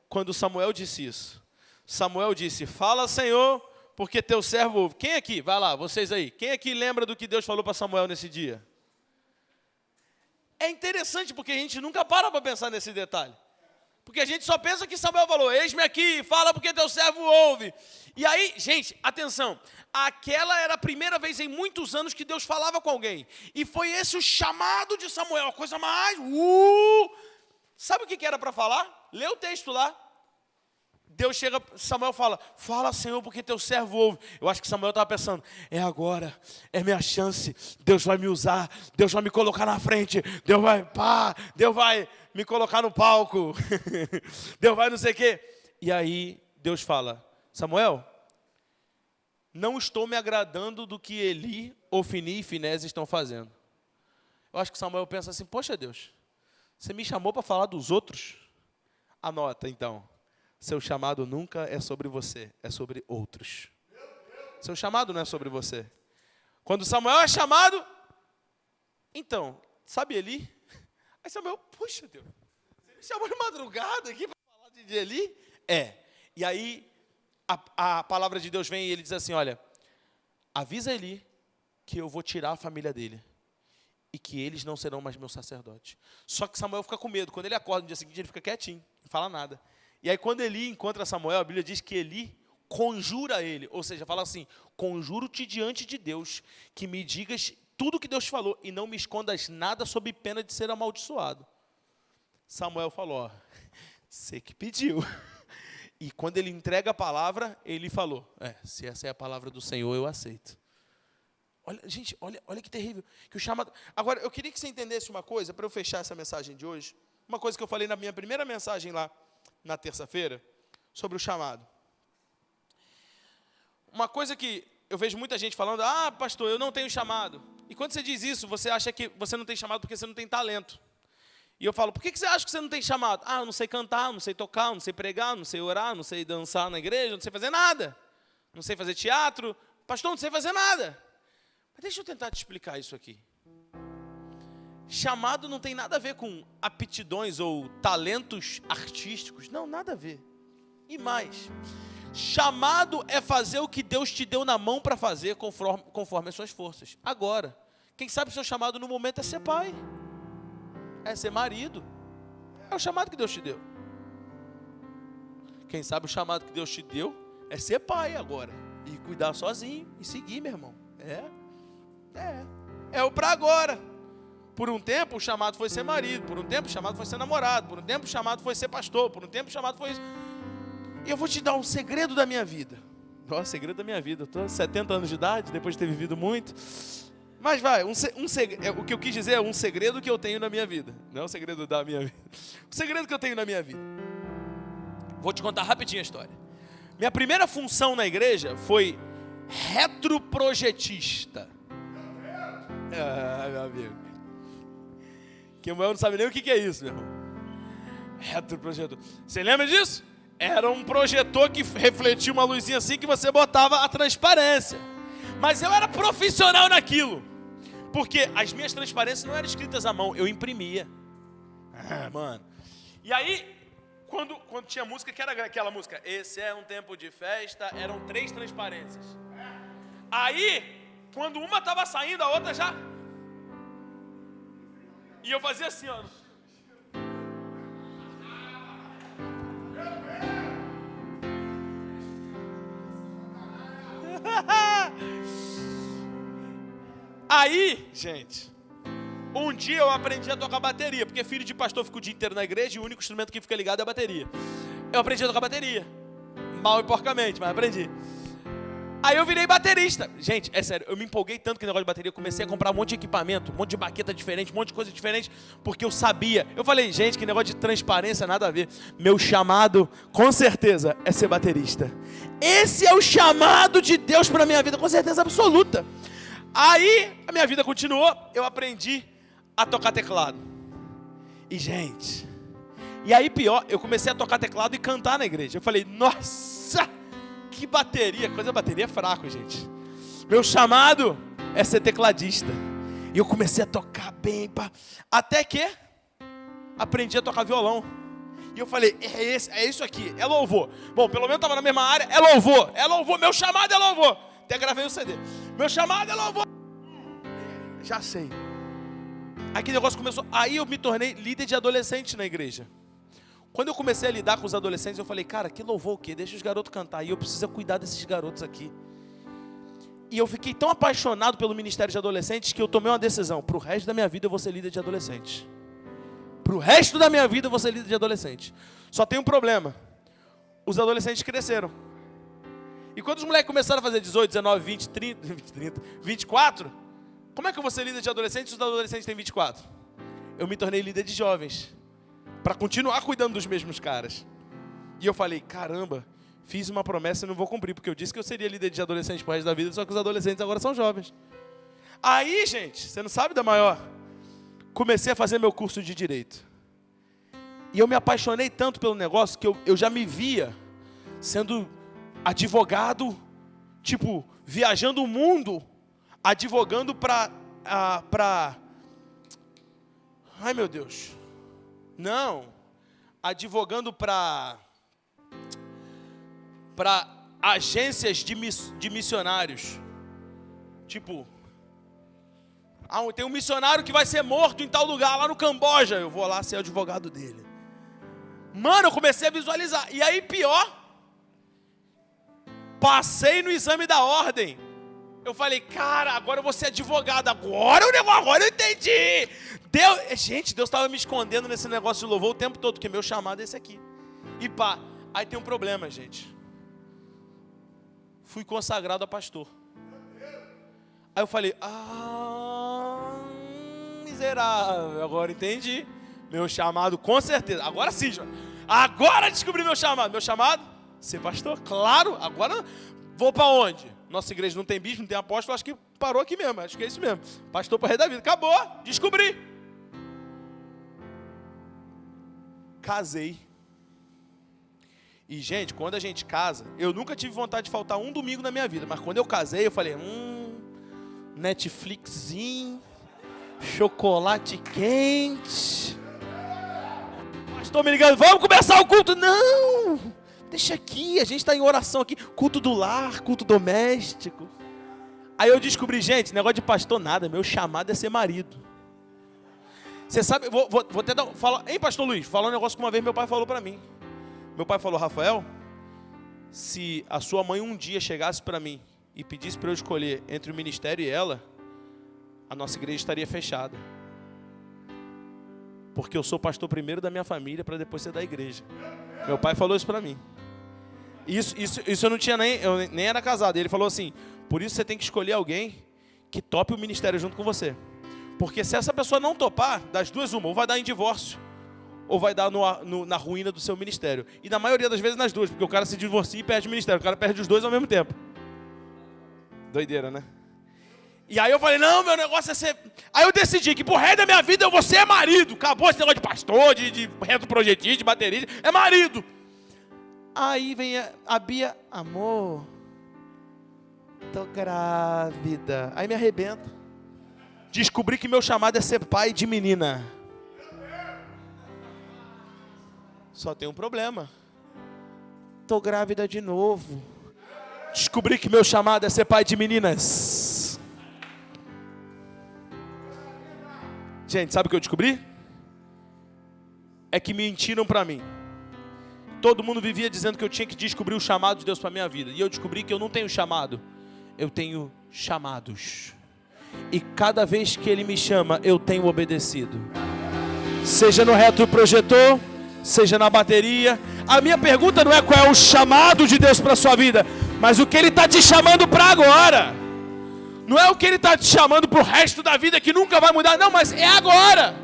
quando Samuel disse isso. Samuel disse, fala, Senhor, porque teu servo ouve. Quem aqui, vai lá, vocês aí, quem aqui lembra do que Deus falou para Samuel nesse dia? É interessante porque a gente nunca para pensar nesse detalhe. Porque a gente só pensa que Samuel falou, eis-me aqui, fala porque teu servo ouve. E aí, gente, atenção, aquela era a primeira vez em muitos anos que Deus falava com alguém. E foi esse o chamado de Samuel, a coisa mais... Sabe o que era para falar? Lê o texto lá. Deus chega, Samuel fala, fala, Senhor, porque teu servo ouve. Eu acho que Samuel estava pensando, é agora, é minha chance, Deus vai me usar, Deus vai me colocar na frente, Deus vai me colocar no palco, Deus vai não sei o quê. E aí, Deus fala, Samuel, não estou me agradando do que Eli, Ofni e Finés estão fazendo. Eu acho que Samuel pensa assim, poxa Deus, você me chamou para falar dos outros? Anota então. Seu chamado nunca é sobre você, é sobre outros. Seu chamado não é sobre você. Quando Samuel é chamado, então, sabe Eli? Aí Samuel, puxa Deus, você me chamou de madrugada aqui para falar de Eli? E aí a palavra de Deus vem e ele diz assim, olha, avisa Eli que eu vou tirar a família dele e que eles não serão mais meus sacerdotes. Só que Samuel fica com medo. Quando ele acorda no dia seguinte, ele fica quietinho, não fala nada. E aí quando Eli encontra Samuel, a Bíblia diz que Eli conjura ele, ou seja, fala assim, conjuro-te diante de Deus, que me digas tudo que Deus falou, e não me escondas nada sob pena de ser amaldiçoado. Samuel falou, você que pediu. E quando ele entrega a palavra, ele falou, se essa é a palavra do Senhor, eu aceito. Olha, gente, olha que terrível. Que o chamado... Agora, eu queria que você entendesse uma coisa, para eu fechar essa mensagem de hoje, uma coisa que eu falei na minha primeira mensagem lá, na terça-feira, sobre o chamado. Uma coisa que eu vejo muita gente falando, pastor, eu não tenho chamado. E E quando você diz isso, você acha que você não tem chamado porque você não tem talento. E eu falo, por que você acha que você não tem chamado? Ah, eu não sei cantar, não sei tocar, não sei pregar, não sei orar, não sei dançar na igreja, não sei fazer nada. Não sei fazer teatro. Pastor, não sei fazer nada. Mas deixa eu tentar te explicar isso aqui. Chamado não tem nada a ver com aptidões ou talentos artísticos. Não, nada a ver. E mais, chamado é fazer o que Deus te deu na mão para fazer conforme as suas forças. Agora, quem sabe o seu chamado no momento é ser pai. É ser marido. É o chamado que Deus te deu. Quem sabe o chamado que Deus te deu é ser pai agora. E cuidar sozinho e seguir, meu irmão. É o para agora. Por um tempo o chamado foi ser marido. Por um tempo o chamado foi ser namorado. Por um tempo o chamado foi ser pastor. Por um tempo o chamado foi isso. E eu vou te dar um segredo da minha vida. Nossa, segredo da minha vida. Eu estou 70 anos de idade, depois de ter vivido muito. Mas vai, o que eu quis dizer é um segredo que eu tenho na minha vida. Não é um segredo da minha vida. O segredo que eu tenho na minha vida. Vou te contar rapidinho a história. Minha primeira função na igreja foi retroprojetista. Meu amigo. Que o meu não sabe nem o que é isso, meu irmão. Retroprojetor. Você lembra disso? Era um projetor que refletia uma luzinha assim que você botava a transparência. Mas eu era profissional naquilo. Porque as minhas transparências não eram escritas à mão, eu imprimia. Mano. E aí, quando tinha música, que era aquela música, esse é um tempo de festa, eram 3 transparências. Aí, quando uma estava saindo, a outra já... E eu fazia assim, ó. Aí, gente, um dia eu aprendi a tocar bateria, porque filho de pastor fica o dia inteiro na igreja e o único instrumento que fica ligado é a bateria. Eu aprendi a tocar bateria, mal e porcamente, mas aprendi. Aí eu virei baterista. Gente, é sério, eu me empolguei tanto com o negócio de bateria, eu comecei a comprar um monte de equipamento, um monte de baqueta diferente, um monte de coisa diferente, porque eu sabia. Eu falei, gente, que negócio de transparência, nada a ver. Meu chamado, com certeza, é ser baterista. Esse é o chamado de Deus para a minha vida, com certeza absoluta. Aí, a minha vida continuou, eu aprendi a tocar teclado. E, gente, e aí pior, eu comecei a tocar teclado e cantar na igreja. Eu falei, nossa, que bateria, coisa bateria é fraco, gente. Meu chamado é ser tecladista. E eu comecei a tocar bem, pá. Até que aprendi a tocar violão. E eu falei, é isso aqui, é louvor. Bom, pelo menos estava na mesma área, é louvor, meu chamado é louvor. Até gravei o CD. Meu chamado é louvor. Já sei. Aí que negócio começou. Aí eu me tornei líder de adolescente na igreja. Quando eu comecei a lidar com os adolescentes, eu falei, cara, que louvor o quê? Deixa os garotos cantar. E eu preciso cuidar desses garotos aqui. E eu fiquei tão apaixonado pelo ministério de adolescentes que eu tomei uma decisão. Para o resto da minha vida eu vou ser líder de adolescente. Para o resto da minha vida eu vou ser líder de adolescente. Só tem um problema. Os adolescentes cresceram. E quando os moleques começaram a fazer 18, 19, 20, 30, 24, como é que eu vou ser líder de adolescentes se os adolescentes têm 24? Eu me tornei líder de jovens, para continuar cuidando dos mesmos caras. E eu falei, caramba, fiz uma promessa e não vou cumprir, porque eu disse que eu seria líder de adolescentes pro resto da vida, só que os adolescentes agora são jovens. Aí, gente, você não sabe da maior, comecei a fazer meu curso de Direito. E eu me apaixonei tanto pelo negócio que eu já me via sendo advogado, tipo, viajando o mundo, advogando para... Ai, meu Deus. Não. Advogando para agências de missionários. Tipo, tem um missionário que vai ser morto em tal lugar, lá no Camboja. Eu vou lá ser advogado dele. Mano, eu comecei a visualizar. E aí, pior... Passei no exame da ordem. Eu falei, cara, agora eu vou ser advogado. Agora eu entendi. Gente, Deus estava me escondendo nesse negócio de louvor o tempo todo, porque meu chamado é esse aqui. E pá, aí tem um problema, gente. Fui consagrado a pastor. Aí eu falei, miserável, agora entendi. Meu chamado, com certeza. Agora sim, João. Agora descobri meu chamado. Meu chamado? Ser pastor, claro. Agora vou para onde? Nossa igreja não tem bispo, não tem apóstolo, acho que parou aqui mesmo, acho que é isso mesmo. Pastor para o resto da vida, acabou, descobri. Casei. E, gente, quando a gente casa, eu nunca tive vontade de faltar um domingo na minha vida, mas quando eu casei, eu falei, Netflixzinho, chocolate quente. Pastor me ligando, vamos começar o culto. Não, deixa aqui, a gente está em oração aqui, culto do lar, culto doméstico. Aí eu descobri, gente, negócio de pastor nada, meu chamado é ser marido. Você sabe, vou até falar, hein, pastor Luiz, falar um negócio que uma vez meu pai falou para mim. Meu pai falou, Rafael, se a sua mãe um dia chegasse para mim e pedisse para eu escolher entre o ministério e ela, a nossa igreja estaria fechada. Porque eu sou pastor primeiro da minha família para depois ser da igreja. Meu pai falou isso para mim. Isso eu não tinha eu nem era casado. Ele falou assim, por isso você tem que escolher alguém que tope o ministério junto com você. Porque se essa pessoa não topar, das duas uma, ou vai dar em divórcio, ou vai dar na ruína do seu ministério. E na maioria das vezes nas duas, porque o cara se divorcia e perde o ministério. O cara perde os dois ao mesmo tempo. Doideira, né? E aí eu falei, não, meu negócio é ser... Aí eu decidi que pro resto da minha vida eu vou ser marido. Acabou esse negócio de pastor, de reto projetista, de baterista. É marido. Aí vem a Bia, amor, tô grávida. Aí me arrebento. Descobri que meu chamado é ser pai de menina. Só tem um problema. Tô grávida de novo. Descobri que meu chamado é ser pai de meninas. Gente, sabe o que eu descobri? É que mentiram para mim. Todo mundo vivia dizendo que eu tinha que descobrir o chamado de Deus para minha vida. E eu descobri que eu não tenho chamado. Eu tenho chamados. E cada vez que Ele me chama, eu tenho obedecido. Seja no retroprojetor, seja na bateria. A minha pergunta não é qual é o chamado de Deus para a sua vida, mas o que Ele está te chamando para agora. Não é o que Ele está te chamando para o resto da vida, que nunca vai mudar. Não, mas é agora.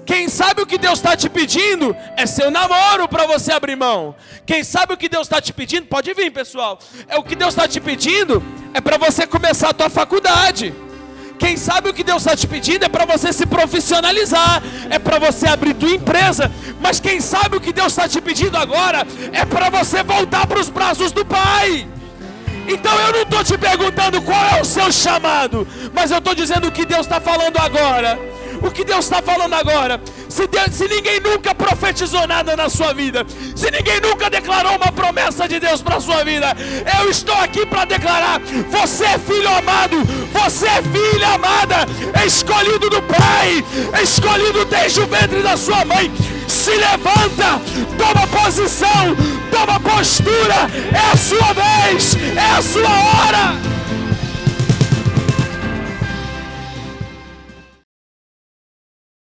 Quem sabe o que Deus está te pedindo é seu namoro para você abrir mão. Quem sabe o que Deus está te pedindo, pode vir, pessoal. O que Deus está te pedindo é para você começar a tua faculdade. Quem sabe o que Deus está te pedindo é para você se profissionalizar, é para você abrir tua empresa. Mas quem sabe o que Deus está te pedindo agora é para você voltar para os braços do Pai. Então eu não estou te perguntando qual é o seu chamado, mas eu estou dizendo o que Deus está falando agora. O que Deus está falando agora? Se ninguém nunca profetizou nada na sua vida, se ninguém nunca declarou uma promessa de Deus para a sua vida, eu estou aqui para declarar: você é filho amado, você é filha amada, escolhido do Pai, escolhido desde o ventre da sua mãe. Se levanta, toma posição, toma postura, é a sua vez, é a sua hora.